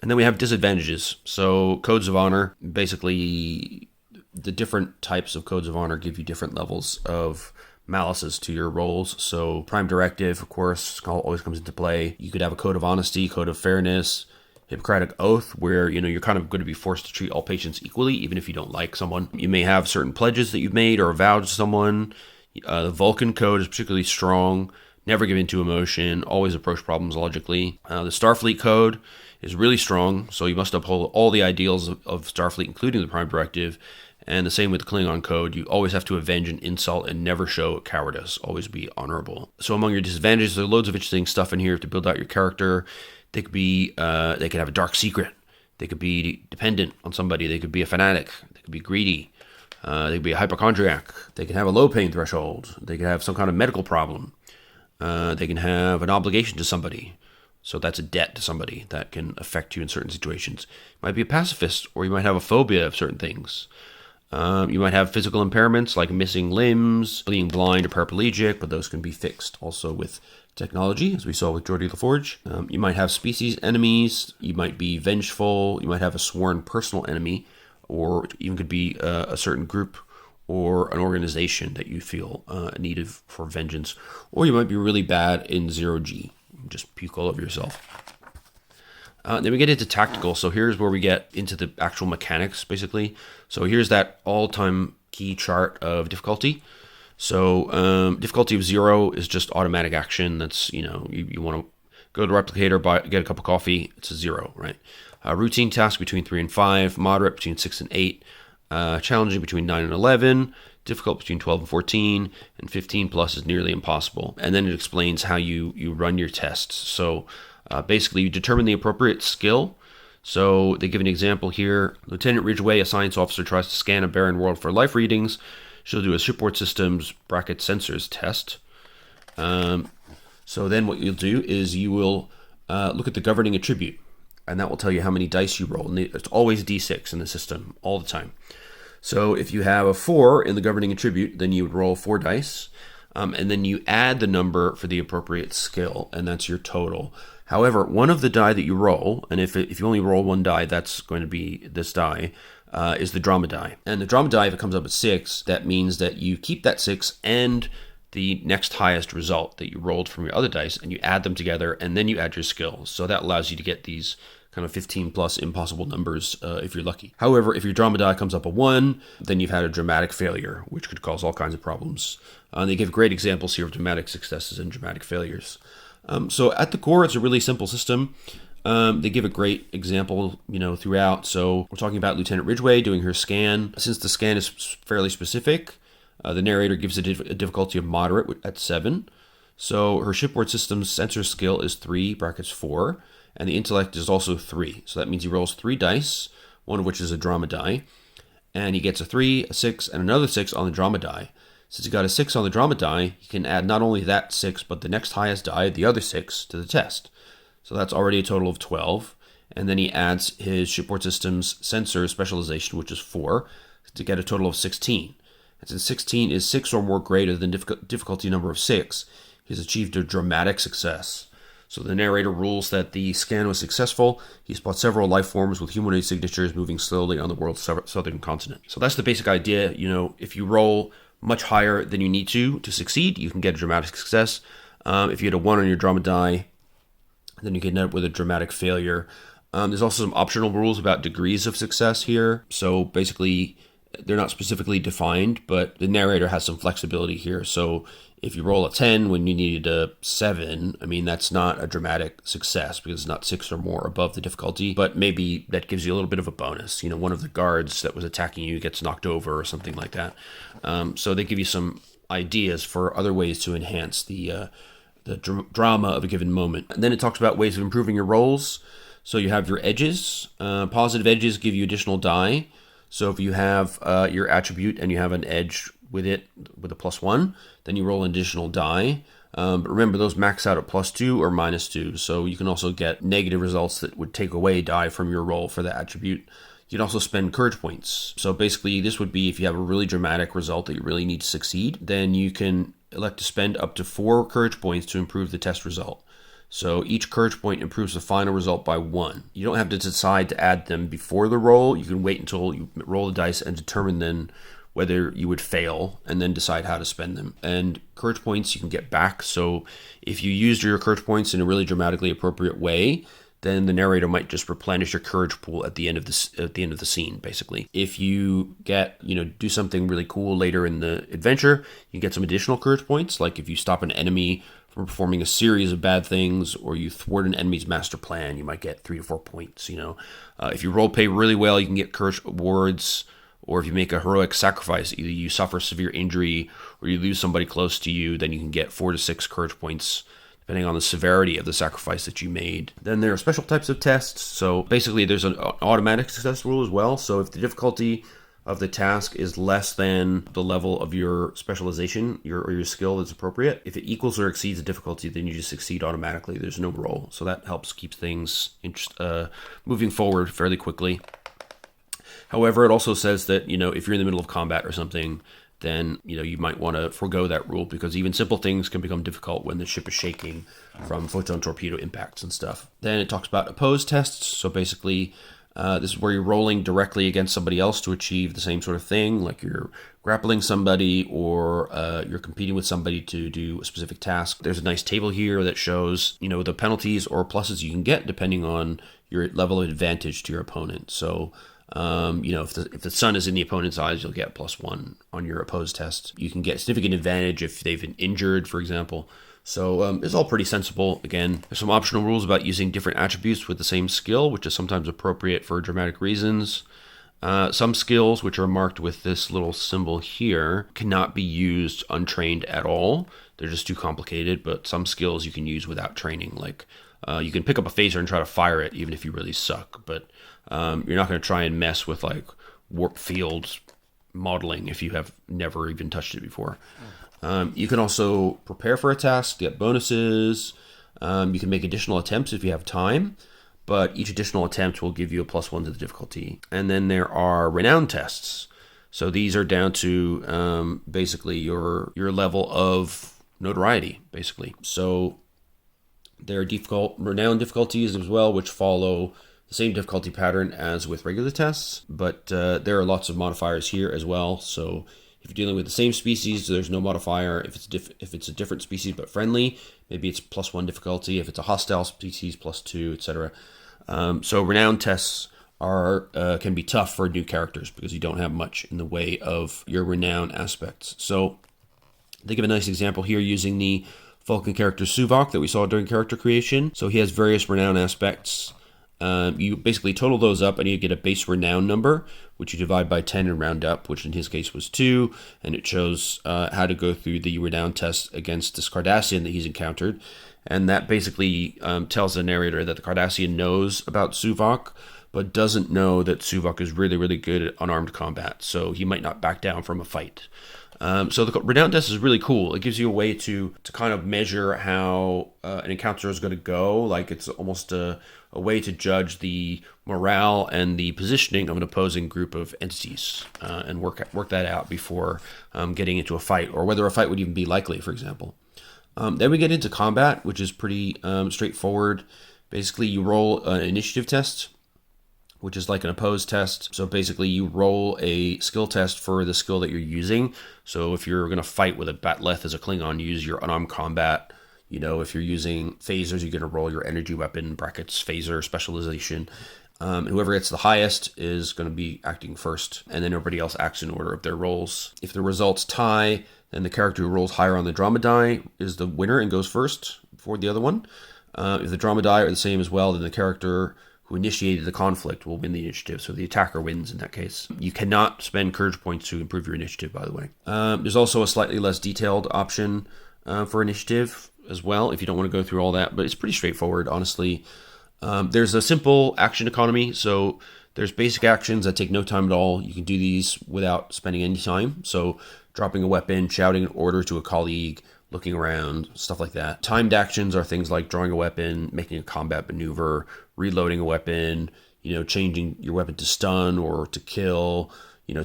[SPEAKER 1] And then we have disadvantages. So codes of honor, basically the different types of codes of honor give you different levels of malices to your roles. So Prime Directive, of course, always comes into play. You could have a code of honesty, code of fairness, Hippocratic Oath, where you're kind of going to be forced to treat all patients equally, even if you don't like someone. You may have certain pledges that you've made or vowed to someone. The Vulcan Code is particularly strong. Never give in to emotion, always approach problems logically. The Starfleet Code is really strong, so you must uphold all the ideals of Starfleet, including the Prime Directive. And the same with the Klingon Code. You always have to avenge an insult and never show cowardice. Always be honorable. So among your disadvantages, there are loads of interesting stuff in here to build out your character. They could have a dark secret. They could be dependent on somebody. They could be a fanatic. They could be greedy. They could be a hypochondriac. They can have a low pain threshold. They could have some kind of medical problem. They can have an obligation to somebody. So that's a debt to somebody that can affect you in certain situations. You might be a pacifist, or you might have a phobia of certain things. You might have physical impairments like missing limbs, being blind or paraplegic, but those can be fixed also with technology, as we saw with Geordi LaForge. You might have species enemies. You might be vengeful. You might have a sworn personal enemy, or even could be a certain group or an organization that you feel needed for vengeance. Or you might be really bad in 0G, just puke all over yourself. Then we get into tactical. So here's where we get into the actual mechanics, basically. So here's that all-time key chart of difficulty. So difficulty of 0 is just automatic action. That's, you want to go to the replicator, get a cup of coffee. It's a 0, right? Routine task between 3 and 5. Moderate between 6 and 8. Challenging between 9 and 11. Difficult between 12 and 14. And 15 plus is nearly impossible. And then it explains how you run your tests. So basically, you determine the appropriate skill. So they give an example here. Lieutenant Ridgway, a science officer, tries to scan a barren world for life readings. She'll do a shipboard systems (sensors) test. So then what you'll do is you will look at the governing attribute, and that will tell you how many dice you roll. And it's always D6 in the system, all the time. So if you have a 4 in the governing attribute, then you would roll 4 dice, and then you add the number for the appropriate skill, and that's your total. However, one of the die that you roll, and if you only roll 1 die, that's going to be this die, is the drama die. And the drama die, if it comes up at 6, that means that you keep that 6 and the next highest result that you rolled from your other dice, and you add them together, and then you add your skills. So that allows you to get these kind of 15 plus impossible numbers if you're lucky. However, if your drama die comes up a 1, then you've had a dramatic failure, which could cause all kinds of problems. They give great examples here of dramatic successes and dramatic failures. So at the core, it's a really simple system. They give a great example, throughout. So we're talking about Lieutenant Ridgway doing her scan. Since the scan is fairly specific, the narrator gives it a difficulty of moderate at 7. So her shipboard systems sensor skill is 3 (4), and the intellect is also 3. So that means he rolls 3 dice, one of which is a drama die, and he gets a 3, a 6, and another 6 on the drama die. Since he got a 6 on the drama die, he can add not only that 6, but the next highest die, the other 6, to the test. So that's already a total of 12. And then he adds his shipboard systems sensor specialization, which is 4, to get a total of 16. And since 16 is 6 or more greater than difficulty number of 6, he's achieved a dramatic success. So the narrator rules that the scan was successful. He spots several life forms with humanoid signatures moving slowly on the world's southern continent. So that's the basic idea. If you roll much higher than you need to succeed, you can get a dramatic success. If you had a 1 on your drama die, then you can end up with a dramatic failure. There's also some optional rules about degrees of success here. So basically, they're not specifically defined, but the narrator has some flexibility here. So if you roll a 10 when you needed a 7, that's not a dramatic success because it's not 6 or more above the difficulty, but maybe that gives you a little bit of a bonus. One of the guards that was attacking you gets knocked over or something like that. So they give you some ideas for other ways to enhance the drama of a given moment. And then it talks about ways of improving your rolls. So you have your edges. Positive edges give you additional die. So if you have your attribute and you have an edge with it with a +1, then you roll an additional die. But remember, those max out at +2 or -2. So you can also get negative results that would take away die from your roll for that attribute. You can also spend courage points. So basically, this would be if you have a really dramatic result that you really need to succeed, then you can elect to spend up to 4 courage points to improve the test result. So each courage point improves the final result by 1. You don't have to decide to add them before the roll. You can wait until you roll the dice and determine then whether you would fail and then decide how to spend them. And courage points you can get back. So if you used your courage points in a really dramatically appropriate way, then the narrator might just replenish your courage pool at the end of the scene, basically. If you do something really cool later in the adventure, you get some additional courage points. Like if you stop an enemy from performing a series of bad things, or you thwart an enemy's master plan, you might get 3 to 4 points. If you role play really well, you can get courage awards. Or if you make a heroic sacrifice, either you suffer severe injury or you lose somebody close to you, then you can get 4 to 6 courage points, depending on the severity of the sacrifice that you made. Then there are special types of tests. So basically there's an automatic success rule as well. So if the difficulty of the task is less than the level of your specialization, your skill that's appropriate, if it equals or exceeds the difficulty, then you just succeed automatically. There's no roll. So that helps keep things moving forward fairly quickly. However, it also says that, if you're in the middle of combat or something, then, you might want to forego that rule because even simple things can become difficult when the ship is shaking from photon torpedo impacts and stuff. Then it talks about opposed tests. So basically, This is where you're rolling directly against somebody else to achieve the same sort of thing, like you're grappling somebody or you're competing with somebody to do a specific task. There's a nice table here that shows, the penalties or pluses you can get depending on your level of advantage to your opponent. So, if the sun is in the opponent's eyes, you'll get +1 on your opposed test. You can get significant advantage if they've been injured, for example. So it's all pretty sensible. Again, there's some optional rules about using different attributes with the same skill, which is sometimes appropriate for dramatic reasons. Some skills, which are marked with this little symbol here, cannot be used untrained at all. They're just too complicated, but some skills you can use without training. Like you can pick up a phaser and try to fire it even if you really suck, but you're not going to try and mess with like warp field modeling if you have never even touched it before. You can also prepare for a task, get bonuses. You can make additional attempts if you have time, but each additional attempt will give you a +1 to the difficulty. And then there are renown tests. So these are down to basically your level of notoriety, basically. So there are renown difficulties as well, which follow the same difficulty pattern as with regular tests, but there are lots of modifiers here as well. So if you're dealing with the same species, there's no modifier. If it's a different species but friendly, maybe it's +1 difficulty. If it's a hostile species, +2, etc. So renown tests can be tough for new characters because you don't have much in the way of your renown aspects. So they give a nice example here using the Vulcan character Suvok that we saw during character creation. So he has various renown aspects. You basically total those up and you get a base renown number, which you divide by 10 and round up, which in his case was 2, and it shows how to go through the renown test against this Cardassian that he's encountered. And that basically tells the narrator that the Cardassian knows about Suvok, but doesn't know that Suvok is really, really good at unarmed combat, so he might not back down from a fight. So the renown test is really cool. It gives you a way to kind of measure how an encounter is going to go. Like it's almost a way to judge the morale and the positioning of an opposing group of entities and work that out before getting into a fight, or whether a fight would even be likely, for example. Then we get into combat, which is pretty straightforward. Basically, you roll an initiative test, which is like an opposed test. So basically you roll a skill test for the skill that you're using. So if you're going to fight with a Batleth as a Klingon, use your unarmed combat. If you're using phasers, you're going to roll your energy weapon, brackets, phaser, specialization. And whoever gets the highest is going to be acting first. And then everybody else acts in order of their rolls. If the results tie, then the character who rolls higher on the drama die is the winner and goes first before the other one. If the drama die are the same as well, then the character who initiated the conflict will win the initiative, so the attacker wins in that case. You cannot spend courage points to improve your initiative, by the way. There's also a slightly less detailed option for initiative as well, if you don't want to go through all that, but it's pretty straightforward, honestly. There's a simple action economy, so there's basic actions that take no time at all. You can do these without spending any time, so dropping a weapon, shouting an order to a colleague, looking around, stuff like that. Timed actions are things like drawing a weapon, making a combat maneuver, reloading a weapon, changing your weapon to stun or to kill,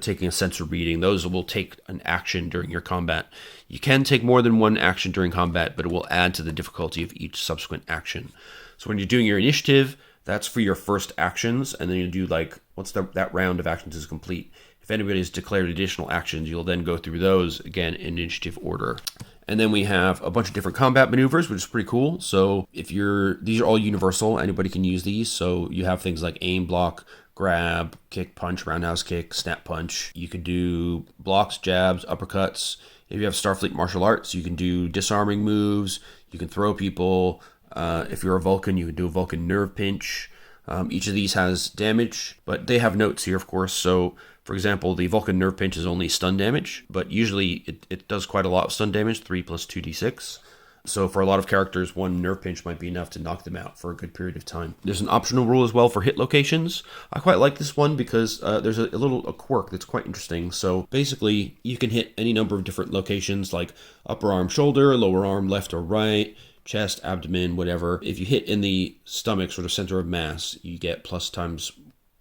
[SPEAKER 1] taking a sensor reading. Those will take an action during your combat. You can take more than one action during combat, but it will add to the difficulty of each subsequent action. So when you're doing your initiative, that's for your first actions, and then you do once that round of actions is complete, if anybody's declared additional actions, you'll then go through those again in initiative order. And then we have a bunch of different combat maneuvers, which is pretty cool. So these are all universal. Anybody can use these. So you have things like aim, block, grab, kick, punch, roundhouse kick, snap punch. You can do blocks, jabs, uppercuts. If you have Starfleet martial arts, you can do disarming moves. You can throw people. If you're a Vulcan, you can do a Vulcan nerve pinch. Each of these has damage, but they have notes here, of course. So, for example, the Vulcan nerve pinch is only stun damage, but usually it does quite a lot of stun damage, 3 plus 2d6. So for a lot of characters, one nerve pinch might be enough to knock them out for a good period of time. There's an optional rule as well for hit locations. I quite like this one because there's a quirk that's quite interesting. So basically, you can hit any number of different locations like upper arm, shoulder, lower arm, left or right, chest, abdomen, whatever. If you hit in the stomach, sort of center of mass, you get times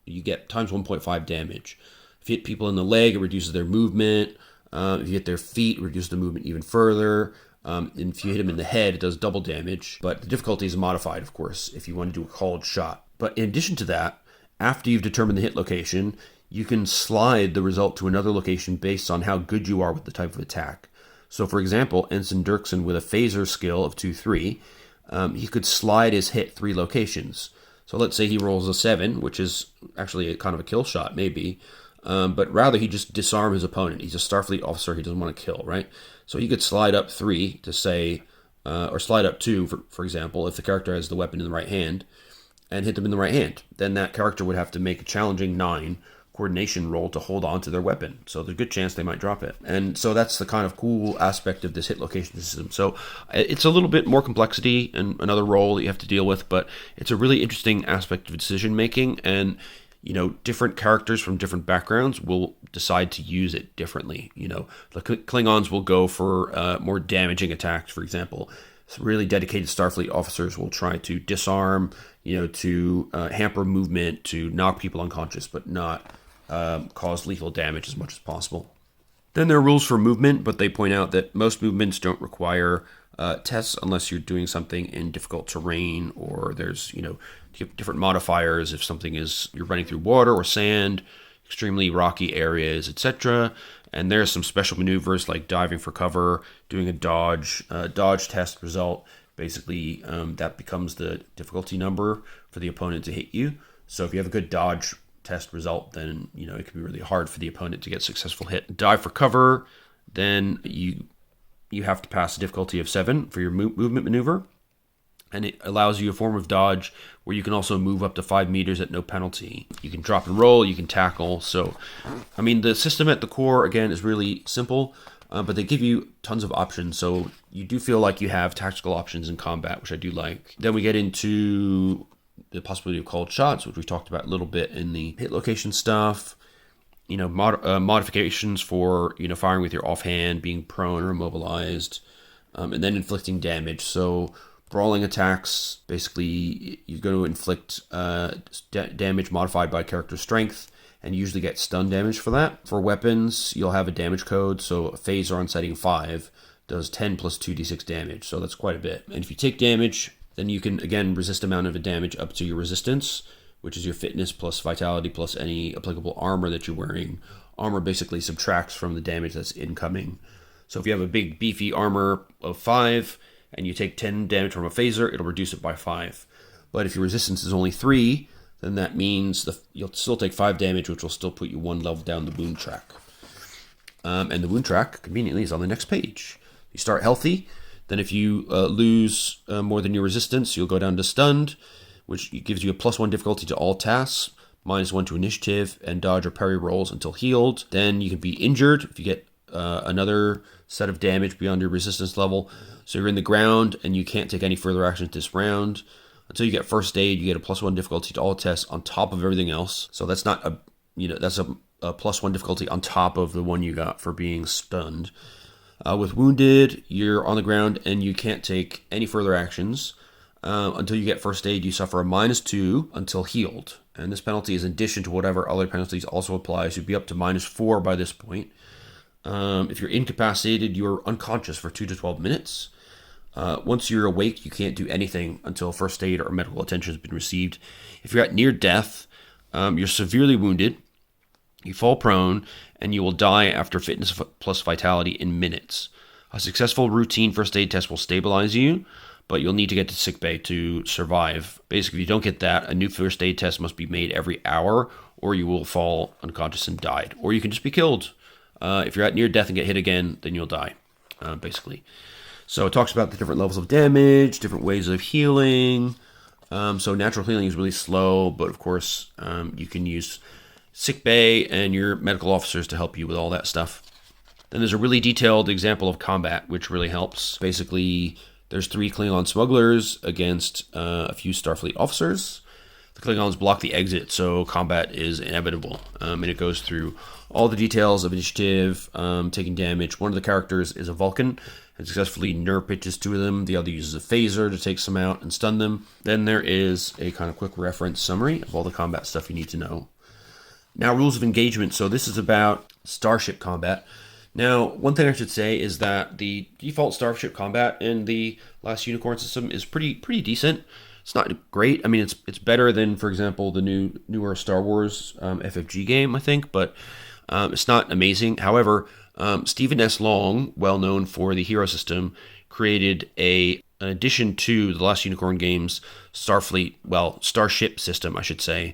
[SPEAKER 1] 1.5 damage. If you hit people in the leg, it reduces their movement. If you hit their feet, it reduces the movement even further. And if you hit them in the head, it does double damage. But the difficulty is modified, of course, if you want to do a called shot. But in addition to that, After you've determined the hit location, you can slide the result to another location based on how good you are with the type of attack. So for example, Ensign Dirksen with a phaser skill of 2-3, he could slide his hit 3 locations. So let's say he rolls a 7, which is actually a kind of a kill shot, maybe. But rather he just disarm his opponent. He's a Starfleet officer he doesn't want to kill, right? So he could slide up 3 to say, or slide up 2, for example, if the character has the weapon in the right hand, and hit them in the right hand. Then that character would have to make a challenging 9 coordination roll to hold on to their weapon. So there's a good chance they might drop it. And so that's the kind of cool aspect of this hit location system. So it's a little bit more complexity and another role that you have to deal with, but it's a really interesting aspect of decision making. And, different characters from different backgrounds will decide to use it differently. The Klingons will go for more damaging attacks, for example. Really dedicated Starfleet officers will try to disarm, to hamper movement, to knock people unconscious, but not cause lethal damage as much as possible. Then there are rules for movement, but they point out that most movements don't require tests unless you're doing something in difficult terrain, or there's, different modifiers if you're running through water or sand, extremely rocky areas, etc. And there's some special maneuvers like diving for cover, doing a dodge test result. Basically, that becomes the difficulty number for the opponent to hit you. So if you have a good dodge test result, then it can be really hard for the opponent to get a successful hit. Dive for cover, then you have to pass a difficulty of 7 for your movement maneuver. And it allows you a form of dodge where you can also move up to 5 meters at no penalty. You can drop and roll, you can tackle. So, the system at the core, again, is really simple, but they give you tons of options. So you do feel like you have tactical options in combat, which I do like. Then we get into the possibility of called shots, which we talked about a little bit in the hit location stuff. Modifications for, firing with your offhand, being prone or immobilized, and then inflicting damage. So Brawling Attacks, basically you're going to inflict damage modified by character strength, and usually get stun damage for that. For weapons, you'll have a damage code, so a phaser on setting 5 does 10 plus 2d6 damage, so that's quite a bit. And if you take damage, then you can, again, resist amount of damage up to your resistance, which is your fitness plus vitality plus any applicable armor that you're wearing. Armor basically subtracts from the damage that's incoming. So if you have a big beefy armor of 5, and you take 10 damage from a phaser, it'll reduce it by 5. But if your resistance is only 3, then that means you'll still take 5 damage, which will still put you 1 level down the wound track. And the wound track, conveniently, is on the next page. You start healthy, then if you lose more than your resistance, you'll go down to stunned, which gives you a +1 difficulty to all tasks, -1 to initiative, and dodge or parry rolls until healed. Then you can be injured if you get another set of damage beyond your resistance level. So you're in the ground and you can't take any further actions this round. Until you get first aid, you get a +1 difficulty to all tests on top of everything else. So that's not that's a +1 difficulty on top of the one you got for being stunned. With wounded, you're on the ground and you can't take any further actions. Until you get first aid, you suffer a -2 until healed. And this penalty is in addition to whatever other penalties also apply. So you'd be up to -4 by this point. If you're incapacitated, you're unconscious for 2 to 12 minutes. Once you're awake, you can't do anything until first aid or medical attention has been received. If you're at near death, you're severely wounded, you fall prone, and you will die after fitness plus vitality in minutes. A successful routine first aid test will stabilize you, but you'll need to get to sickbay to survive. Basically, if you don't get that, a new first aid test must be made every hour, or you will fall unconscious and die. Or you can just be killed. If you're at near death and get hit again, then you'll die, basically. So it talks about the different levels of damage, different ways of healing. So natural healing is really slow, but of course you can use sickbay and your medical officers to help you with all that stuff. Then there's a really detailed example of combat, which really helps. Basically, there's 3 Klingon smugglers against a few Starfleet officers. The Klingons block the exit, so combat is inevitable. And it goes through all the details of initiative, taking damage. One of the characters is a Vulcan, and successfully nerve pitches 2 of them. The other uses a phaser to take some out and stun them. Then there is a kind of quick reference summary of all the combat stuff you need to know. Now, rules of engagement. So this is about starship combat. Now, one thing I should say is that the default starship combat in the Last Unicorn system is pretty decent. It's not great. I mean, it's better than, for example, the newer Star Wars FFG game, I think, but it's not amazing. However, Stephen S. Long, well known for the Hero system, created an addition to the Last Unicorn games Starship system, I should say,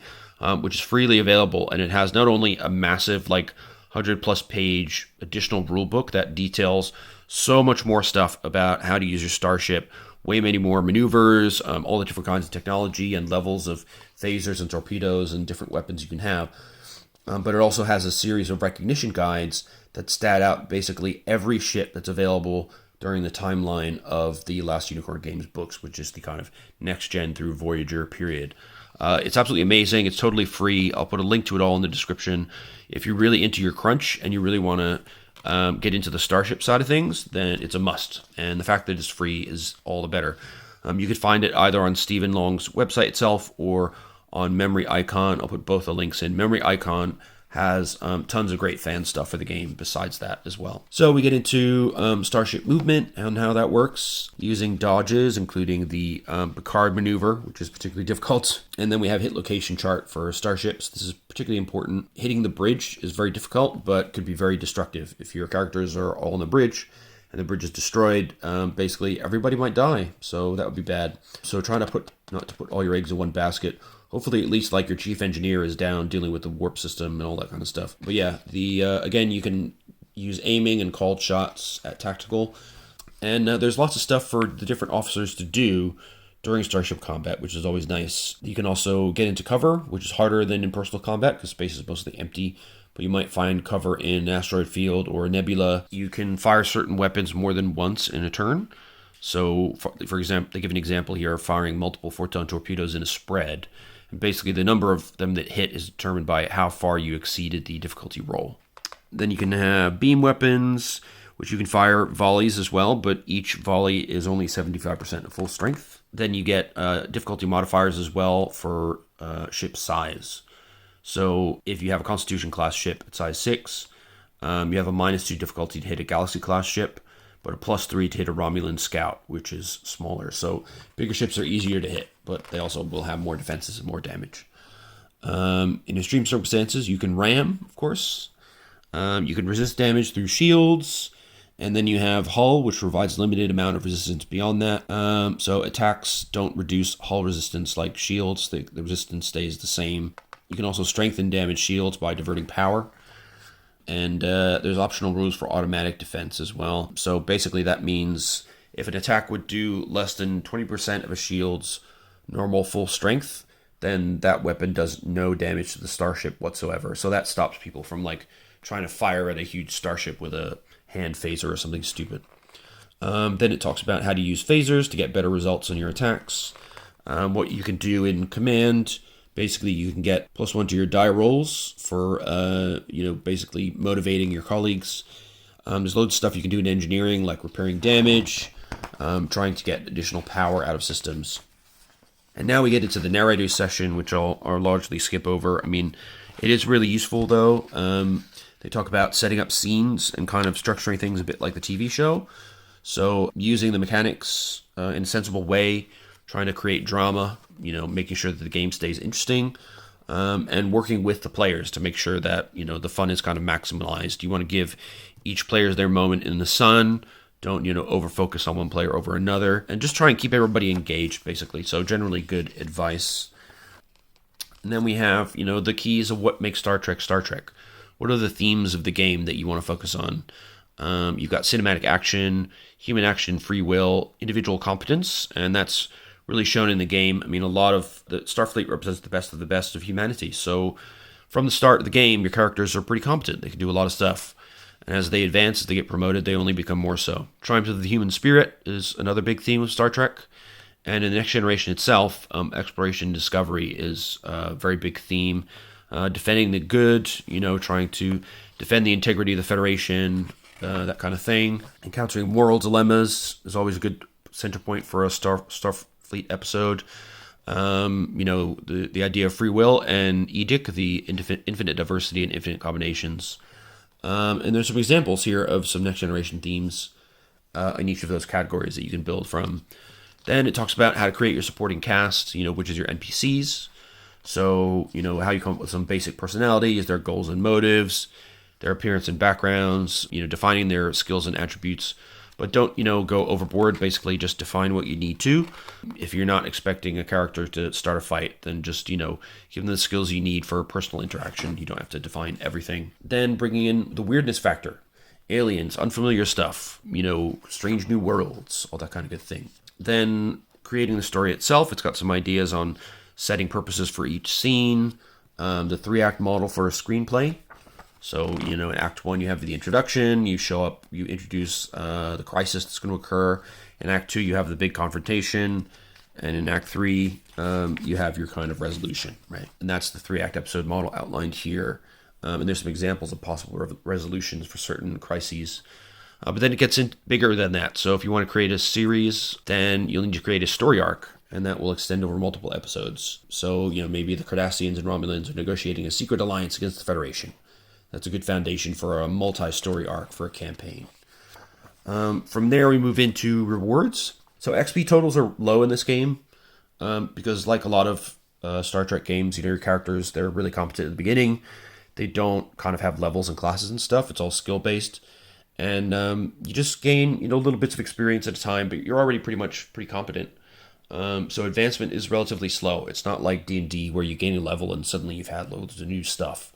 [SPEAKER 1] which is freely available, and it has not only a massive 100+ page additional rulebook that details so much more stuff about how to use your starship, way many more maneuvers, all the different kinds of technology and levels of phasers and torpedoes and different weapons you can have. But it also has a series of recognition guides that stat out basically every ship that's available during the timeline of the Last Unicorn Games books, which is the kind of next gen through Voyager period. It's absolutely amazing. It's totally free. I'll put a link to it all in the description. If you're really into your crunch and you really want to get into the Starship side of things, then it's a must. And the fact that it's free is all the better. You could find it either on Stephen Long's website itself or on Memory Icon. I'll put both the links in. Memory Icon has tons of great fan stuff for the game besides that as well. So we get into starship movement and how that works using dodges, including the Picard maneuver, which is particularly difficult. And then we have hit location chart for starships. This is particularly important. Hitting the bridge is very difficult, but could be very destructive. If your characters are all on the bridge and the bridge is destroyed, basically everybody might die. So that would be bad. So try not to put all your eggs in one basket. Hopefully, at least your chief engineer is down dealing with the warp system and all that kind of stuff. But yeah, again, you can use aiming and called shots at tactical. And there's lots of stuff for the different officers to do during starship combat, which is always nice. You can also get into cover, which is harder than in personal combat because space is mostly empty. But you might find cover in an asteroid field or a nebula. You can fire certain weapons more than once in a turn. So, for example, they give an example here of firing multiple photon torpedoes in a spread. And basically, the number of them that hit is determined by how far you exceeded the difficulty roll. Then you can have beam weapons, which you can fire volleys as well, but each volley is only 75% of full strength. Then you get difficulty modifiers as well for ship size. So if you have a Constitution class ship at size 6, you have a -2 difficulty to hit a Galaxy class ship, but a +3 to hit a Romulan scout, which is smaller. So bigger ships are easier to hit, but they also will have more defenses and more damage. In extreme circumstances, you can ram, of course. You can resist damage through shields. And then you have hull, which provides limited amount of resistance beyond that. So attacks don't reduce hull resistance like shields. The resistance stays the same. You can also strengthen damaged shields by diverting power. And there's optional rules for automatic defense as well. So basically that means if an attack would do less than 20% of a shield's normal full strength, then that weapon does no damage to the starship whatsoever. So that stops people from trying to fire at a huge starship with a hand phaser or something stupid. Then it talks about how to use phasers to get better results on your attacks. What you can do in command. Basically, you can get +1 to your die rolls for, basically motivating your colleagues. There's loads of stuff you can do in engineering, like repairing damage, trying to get additional power out of systems. And now we get into the narrator session, which I'll largely skip over. I mean, it is really useful, though. They talk about setting up scenes and kind of structuring things a bit like the TV show. So using the mechanics in a sensible way, trying to create drama, making sure that the game stays interesting, and working with the players to make sure that, the fun is kind of maximized. You want to give each player their moment in the sun. Don't, over-focus on one player over another. And just try and keep everybody engaged, basically. So generally good advice. And then we have, the keys of what makes Star Trek Star Trek. What are the themes of the game that you want to focus on? You've got cinematic action, human action, free will, individual competence, and that's really shown in the game. I mean, a lot of the Starfleet represents the best of humanity. So from the start of the game, your characters are pretty competent. They can do a lot of stuff. And as they advance, as they get promoted, they only become more so. Triumph of the human spirit is another big theme of Star Trek. And in the Next Generation itself, exploration and discovery is a very big theme. Defending the good, trying to defend the integrity of the Federation, that kind of thing. Encountering moral dilemmas is always a good center point for a Starfleet episode. The idea of free will and edict, the infinite diversity and infinite combinations. And there's some examples here of some Next Generation themes in each of those categories that you can build from. Then it talks about how to create your supporting cast, which is your NPCs. So, how you come up with some basic personalities, their goals and motives, their appearance and backgrounds, defining their skills and attributes. But don't, go overboard. Basically, just define what you need to. If you're not expecting a character to start a fight, then just, give them the skills you need for personal interaction. You don't have to define everything. Then bringing in the weirdness factor. Aliens, unfamiliar stuff, strange new worlds, all that kind of good thing. Then creating the story itself. It's got some ideas on setting purposes for each scene. The 3-act model for a screenplay. So, in Act 1, you have the introduction, you show up, you introduce the crisis that's going to occur. In Act 2, you have the big confrontation. And in Act 3, you have your kind of resolution, right? And that's the 3-act episode model outlined here. And there's some examples of possible resolutions for certain crises. But then it gets in bigger than that. So if you want to create a series, then you'll need to create a story arc. And that will extend over multiple episodes. So, maybe the Cardassians and Romulans are negotiating a secret alliance against the Federation. That's a good foundation for a multi-story arc for a campaign. From there, we move into rewards. So XP totals are low in this game because like a lot of Star Trek games, your characters, they're really competent at the beginning. They don't kind of have levels and classes and stuff. It's all skill-based. And you just gain, little bits of experience at a time, but you're already pretty competent. So advancement is relatively slow. It's not like D&D where you gain a level and suddenly you've had loads of new stuff.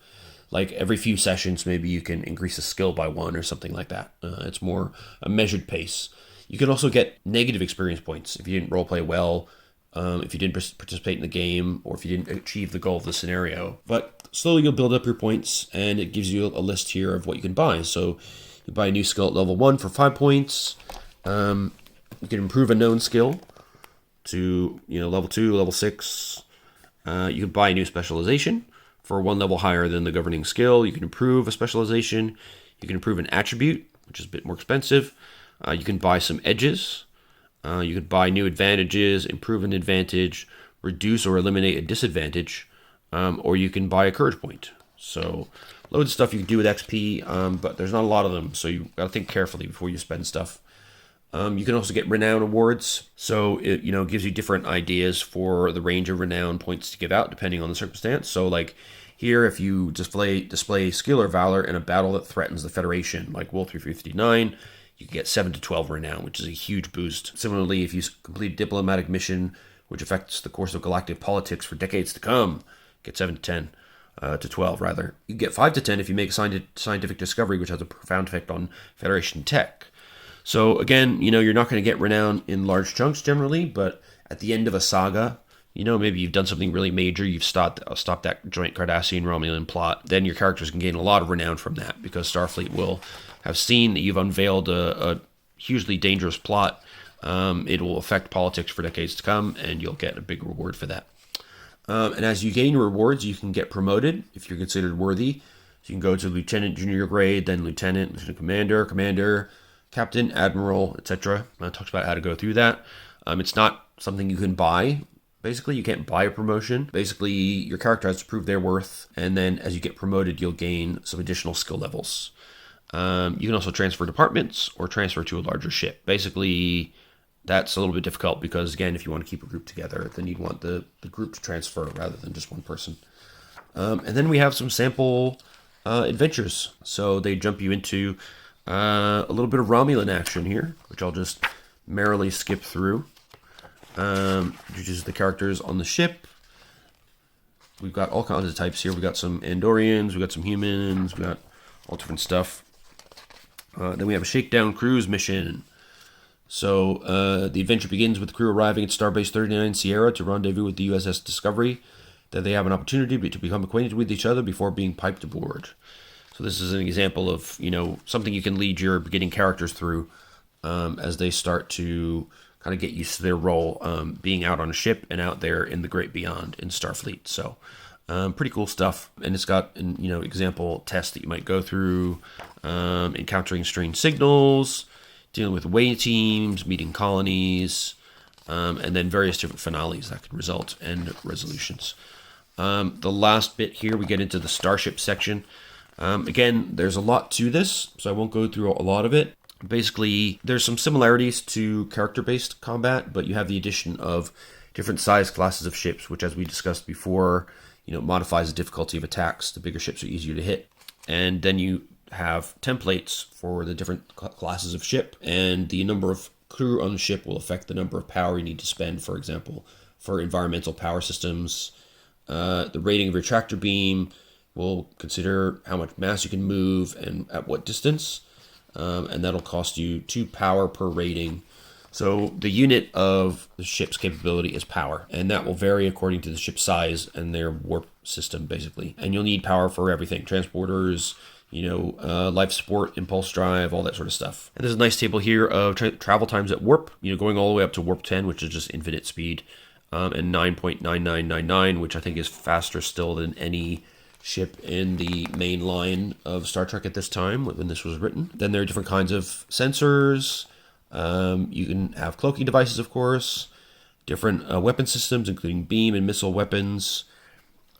[SPEAKER 1] Like every few sessions, maybe you can increase a skill by 1 or something like that. It's more a measured pace. You can also get negative experience points if you didn't roleplay well, if you didn't participate in the game, or if you didn't achieve the goal of the scenario. But slowly you'll build up your points, and it gives you a list here of what you can buy. So you buy a new skill at level 1 for 5 points. You can improve a known skill to level 2, level 6. You can buy a new specialization for 1 level higher than the governing skill. You can improve a specialization. You can improve an attribute, which is a bit more expensive. You can buy some edges. You can buy new advantages, improve an advantage, reduce or eliminate a disadvantage, or you can buy a courage point. So loads of stuff you can do with XP, but there's not a lot of them, so you got to think carefully before you spend stuff. You can also get renown awards, so it gives you different ideas for the range of renown points to give out depending on the circumstance. So like here, if you display skill or valor in a battle that threatens the Federation, like Wolf 359, you can get 7 to 12 renown, which is a huge boost. Similarly, if you complete a diplomatic mission which affects the course of galactic politics for decades to come, get 7 to 10. To 12 rather. You get 5 to 10 if you make a scientific discovery which has a profound effect on Federation tech. So again, you're not going to get renown in large chunks generally, but at the end of a saga, maybe you've done something really major, you've stopped that joint Cardassian-Romulan plot, then your characters can gain a lot of renown from that because Starfleet will have seen that you've unveiled a hugely dangerous plot. It will affect politics for decades to come, and you'll get a big reward for that. And as you gain rewards, you can get promoted if you're considered worthy. So you can go to lieutenant, junior grade, then lieutenant commander, captain, admiral, etc. It talks about how to go through that. It's not something you can buy. Basically, you can't buy a promotion. Basically, your character has to prove their worth, and then as you get promoted, you'll gain some additional skill levels. You can also transfer departments or transfer to a larger ship. Basically, that's a little bit difficult because, again, if you want to keep a group together, then you'd want the group to transfer rather than just one person. And then we have some sample adventures. So they jump you into a little bit of Romulan action here, which I'll just merrily skip through. Introduces the characters on the ship. We've got all kinds of types here. We've got some Andorians, we've got some humans, we've got all different stuff. Then we have a shakedown cruise mission. So the adventure begins with the crew arriving at Starbase 39 Sierra to rendezvous with the USS Discovery. Then they have an opportunity to become acquainted with each other before being piped aboard. So this is an example of, something you can lead your beginning characters through as they start to kind of get used to their role, being out on a ship and out there in the great beyond in Starfleet. So pretty cool stuff. And it's got, example tests that you might go through, encountering strange signals, dealing with away teams, meeting colonies, and then various different finales that can result and resolutions. The last bit here, we get into the Starship section. Again, there's a lot to this, so I won't go through a lot of it. Basically, there's some similarities to character-based combat, but you have the addition of different size classes of ships, which, as we discussed before, modifies the difficulty of attacks. The bigger ships are easier to hit. And then you have templates for the different classes of ship, and the number of crew on the ship will affect the number of power you need to spend, for example, for environmental power systems. The rating of your tractor beam will consider how much mass you can move and at what distance, and that'll cost you 2 power per rating. So the unit of the ship's capability is power, and that will vary according to the ship's size and their warp system, basically. And you'll need power for everything: transporters, life support, impulse drive, all that sort of stuff. And there's a nice table here of travel times at warp, going all the way up to warp 10, which is just infinite speed, and 9.9999, which I think is faster still than any ship in the main line of Star Trek at this time when this was written. Then there are different kinds of sensors. You can have cloaking devices, of course, different weapon systems, including beam and missile weapons,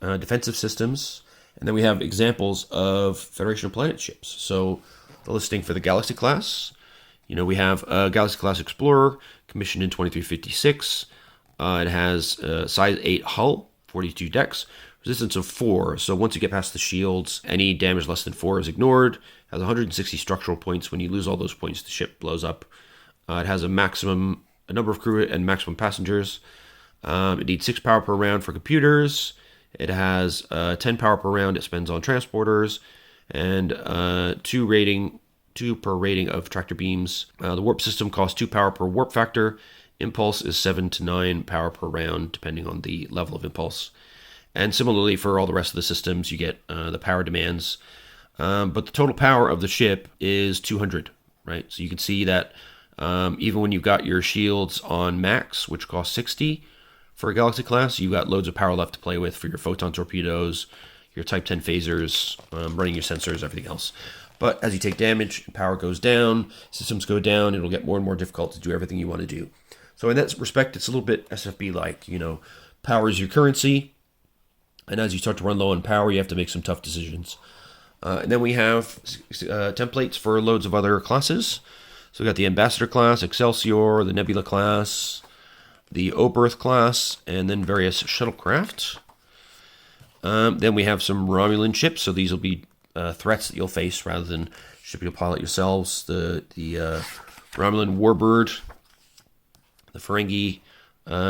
[SPEAKER 1] defensive systems. And then we have examples of Federation of Planet ships. So the listing for the Galaxy class, we have a Galaxy class Explorer commissioned in 2356. It has a size 8 hull, 42 decks, resistance of 4. So once you get past the shields, any damage less than 4 is ignored. It has 160 structural points. When you lose all those points, the ship blows up. It has a number of crew and maximum passengers. It needs 6 power per round for computers. It has 10 power per round it spends on transporters, and 2 per rating of tractor beams. The warp system costs 2 power per warp factor. Impulse is 7 to 9 power per round, depending on the level of impulse. And similarly, for all the rest of the systems, you get the power demands. But the total power of the ship is 200, right? So you can see that even when you've got your shields on max, which cost 60 for a Galaxy class, you've got loads of power left to play with for your photon torpedoes, your Type 10 phasers, running your sensors, everything else. But as you take damage, power goes down, systems go down, it'll get more and more difficult to do everything you want to do. So in that respect, it's a little bit SFB-like. Power is your currency, and as you start to run low on power, you have to make some tough decisions. And then we have templates for loads of other classes. So we got the Ambassador class, Excelsior, the Nebula class, the Oberth class, and then various shuttlecraft. Then we have some Romulan ships, so these will be threats that you'll face rather than ship you'll pilot yourselves. The Romulan Warbird, the Ferengi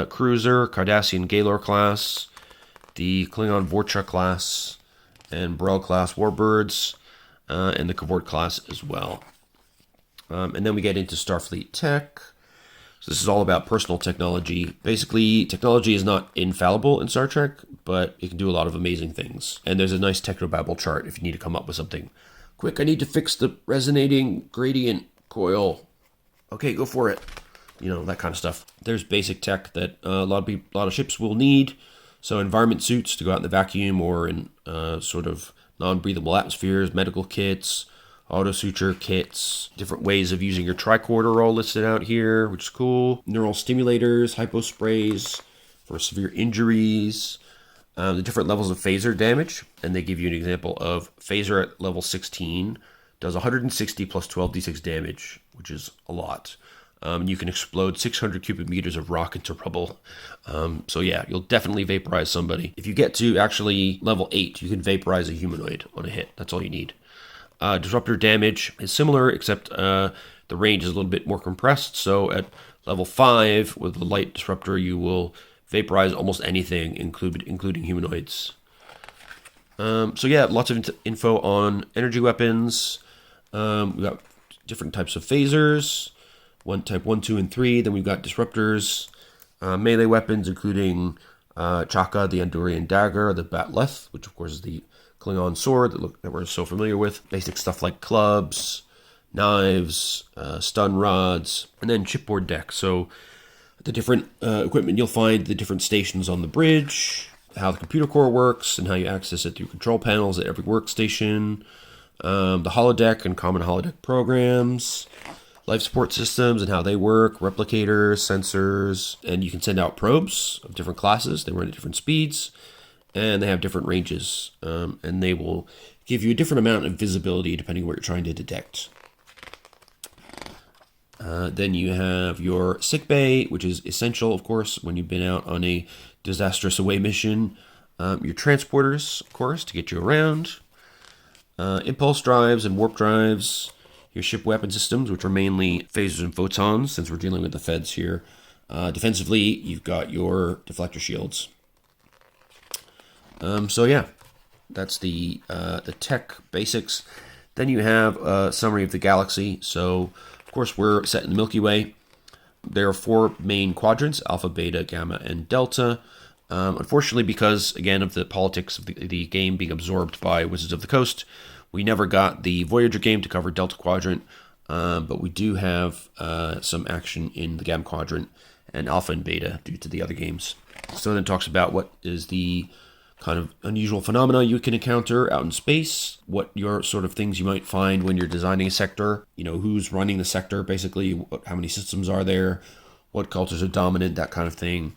[SPEAKER 1] cruiser, Cardassian Gaylor class, the Klingon Vorcha class, and Brel class warbirds, and the Cavort class as well. And then we get into Starfleet tech. So this is all about personal technology. Basically, technology is not infallible in Star Trek, but it can do a lot of amazing things. And there's a nice technobabble chart if you need to come up with something. Quick, I need to fix the resonating gradient coil. Okay, go for it. That kind of stuff. There's basic tech that a lot of ships will need. So environment suits to go out in the vacuum or in sort of non-breathable atmospheres, medical kits, auto-suture kits, different ways of using your tricorder are all listed out here, which is cool. Neural stimulators, hyposprays for severe injuries, the different levels of phaser damage. And they give you an example of phaser at level 16 does 160 plus 12d6 damage, which is a lot. You can explode 600 cubic meters of rock into rubble. So yeah, you'll definitely vaporize somebody. If you get to actually level 8, you can vaporize a humanoid on a hit. That's all you need. Disruptor damage is similar, except the range is a little bit more compressed. So at level 5, with the light disruptor, you will vaporize almost anything, including humanoids. So yeah, lots of info on energy weapons. We've got different types of phasers. Type 1, 2, and 3. Then we've got disruptors, melee weapons, including Chaka, the Andorian dagger, the Batleth, which of course is the Klingon sword that we're so familiar with. Basic stuff like clubs, knives, stun rods, and then chipboard deck. So the different equipment you'll find, the different stations on the bridge, how the computer core works, and how you access it through control panels at every workstation, the holodeck and common holodeck programs, life support systems and how they work, replicators, sensors, and you can send out probes of different classes. They run at different speeds, and they have different ranges, and they will give you a different amount of visibility depending on what you're trying to detect. Then you have your sick bay, which is essential, of course, when you've been out on a disastrous away mission. Your transporters, of course, to get you around. Impulse drives and warp drives. Your ship weapon systems, which are mainly phasers and photons, since we're dealing with the feds here. Defensively, you've got your deflector shields. So yeah, that's the tech basics. Then you have a summary of the galaxy. So, of course, we're set in the Milky Way. There are 4 main quadrants: Alpha, Beta, Gamma, and Delta. Unfortunately, because, again, of the politics of the game being absorbed by Wizards of the Coast, we never got the Voyager game to cover Delta Quadrant, but we do have some action in the Gamma Quadrant and Alpha and Beta due to the other games. So then it talks about what is the kind of unusual phenomena you can encounter out in space, what your sort of things you might find when you're designing a sector, who's running the sector, basically, how many systems are there, what cultures are dominant, that kind of thing.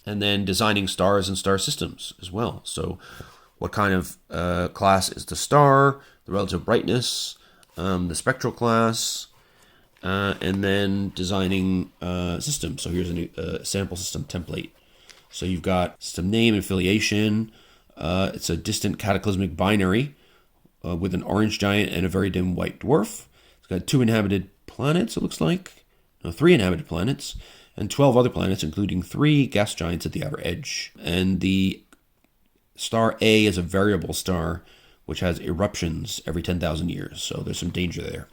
[SPEAKER 1] And then designing stars and star systems as well. So what kind of class is the star, the relative brightness, the spectral class, and then designing systems. So here's a new sample system template. So you've got system name, affiliation. It's a distant cataclysmic binary with an orange giant and a very dim white dwarf. It's got 2 inhabited planets, it looks like. No, 3 inhabited planets. And 12 other planets, including 3 gas giants at the outer edge. And the star A is a variable star, which has eruptions every 10,000 years. So there's some danger there.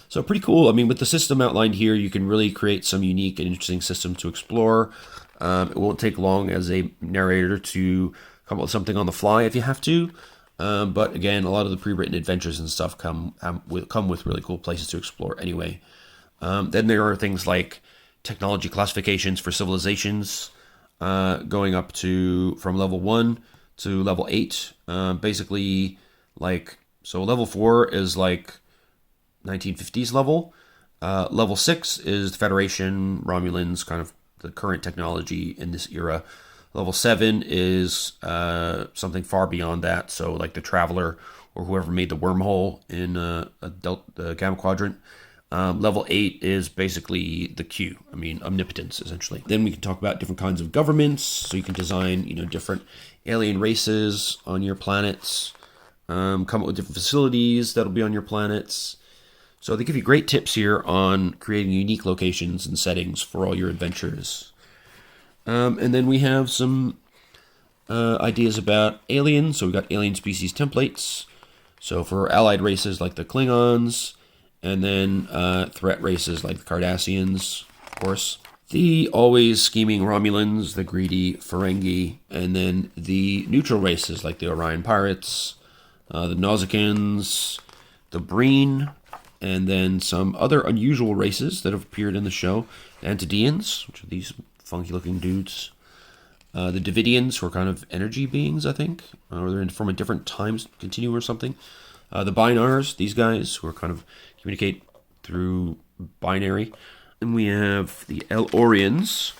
[SPEAKER 1] So pretty cool. I mean, with the system outlined here, you can really create some unique and interesting systems to explore. It won't take long as a narrator to come up with something on the fly if you have to. But again, a lot of the pre-written adventures and stuff come with really cool places to explore anyway. Then there are things like technology classifications for civilizations, going up from level 1 to level 8. Basically, so level 4 is 1950s level. Level 6 is the Federation, Romulans, kind of the current technology in this era. Level 7 is something far beyond that, so like the Traveler or whoever made the wormhole in the Gamma Quadrant. Level 8 is basically the Q, omnipotence, essentially. Then we can talk about different kinds of governments, so you can design, different alien races on your planets, come up with different facilities that'll be on your planets. So they give you great tips here on creating unique locations and settings for all your adventures. And then we have some ideas about aliens. So we've got alien species templates. So for allied races like the Klingons, and then threat races like the Cardassians, of course. The always scheming Romulans, the greedy Ferengi, and then the neutral races like the Orion Pirates, the Nausicans, the Breen, and then some other unusual races that have appeared in the show. The Antideans, which are these funky-looking dudes. The Davidians, who are kind of energy beings, I think. Or they're from a different time continuum or something. The Binars, these guys, who are kind of communicate through binary. And we have the El-Orians,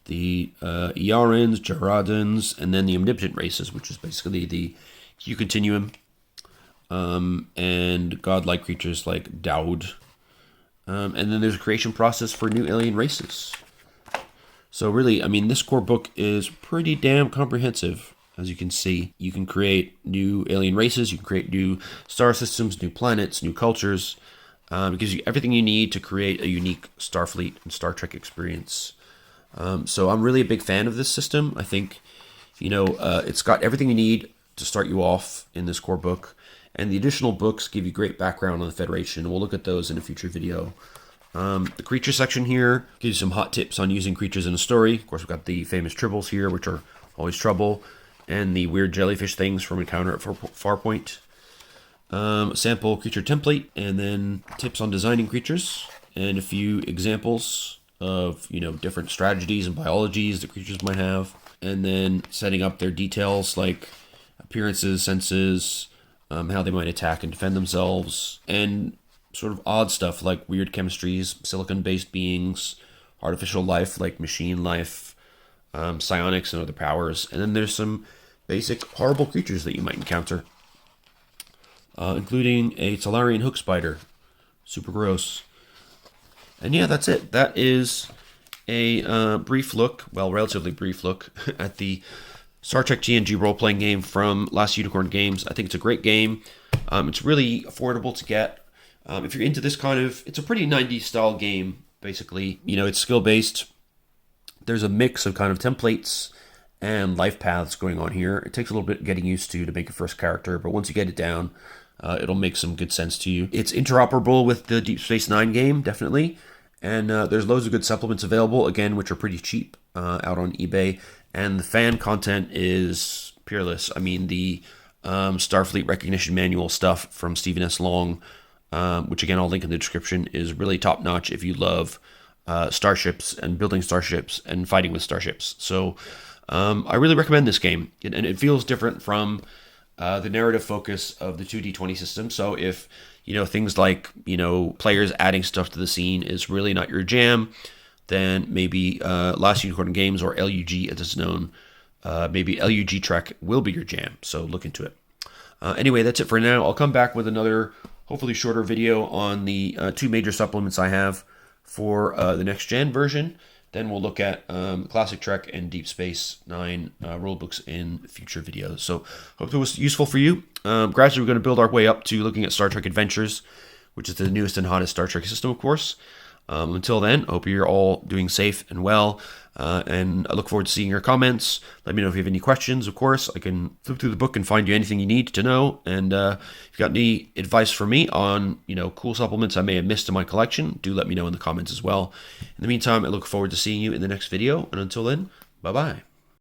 [SPEAKER 1] the Yarans, Jaradans, and then the Omnipotent races, which is basically the Q continuum. And godlike creatures like Daud. And then there's a creation process for new alien races. So really, this core book is pretty damn comprehensive. As you can see, you can create new alien races, you can create new star systems, new planets, new cultures. It gives you everything you need to create a unique Starfleet and Star Trek experience. So I'm really a big fan of this system. I think, it's got everything you need to start you off in this core book. And the additional books give you great background on the Federation. We'll look at those in a future video. The creature section here gives you some hot tips on using creatures in a story. Of course, we've got the famous tribbles here, which are always trouble, and the weird jellyfish things from Encounter at Farpoint. Sample creature template, and then tips on designing creatures, and a few examples of, different strategies and biologies that creatures might have, and then setting up their details like appearances, senses, how they might attack and defend themselves, and sort of odd stuff like weird chemistries, silicon-based beings, artificial life like machine life, psionics and other powers, and then there's some basic horrible creatures that you might encounter, including a Talarian hook spider, super gross, And yeah, that's it. That is a brief look, well, relatively brief look at the Star Trek TNG role-playing game from Last Unicorn Games. I think it's a great game. It's really affordable to get. If you're into this kind of, it's a pretty 90s style game, basically. You know, it's skill-based. There's a mix of kind of templates and life paths going on here. It takes a little bit getting used to make your first character, but once you get it down, it'll make some good sense to you. It's interoperable with the Deep Space Nine game, definitely. And there's loads of good supplements available, again, which are pretty cheap out on eBay. And the fan content is peerless. I mean, the Starfleet Recognition Manual stuff from Stephen S. Long, which again I'll link in the description, is really top notch if you love starships and building starships and fighting with starships. So I really recommend this game, and it feels different from the narrative focus of the 2D20 system. So if things like players adding stuff to the scene is really not your jam, then maybe Last Unicorn Games, or LUG as it's known, maybe LUG Trek will be your jam. So look into it. Anyway, that's it for now. I'll come back with another, hopefully shorter video on the two major supplements I have for the next gen version. Then we'll look at Classic Trek and Deep Space Nine rulebooks in future videos. So hope it was useful for you. Gradually, we're going to build our way up to looking at Star Trek Adventures, which is the newest and hottest Star Trek system, of course. Until then, I hope you're all doing safe and well, and I look forward to seeing your comments. Let me know if you have any questions, of course. I can flip through the book and find you anything you need to know, and if you've got any advice for me on, cool supplements I may have missed in my collection, do let me know in the comments as well. In the meantime, I look forward to seeing you in the next video, and until then, bye-bye.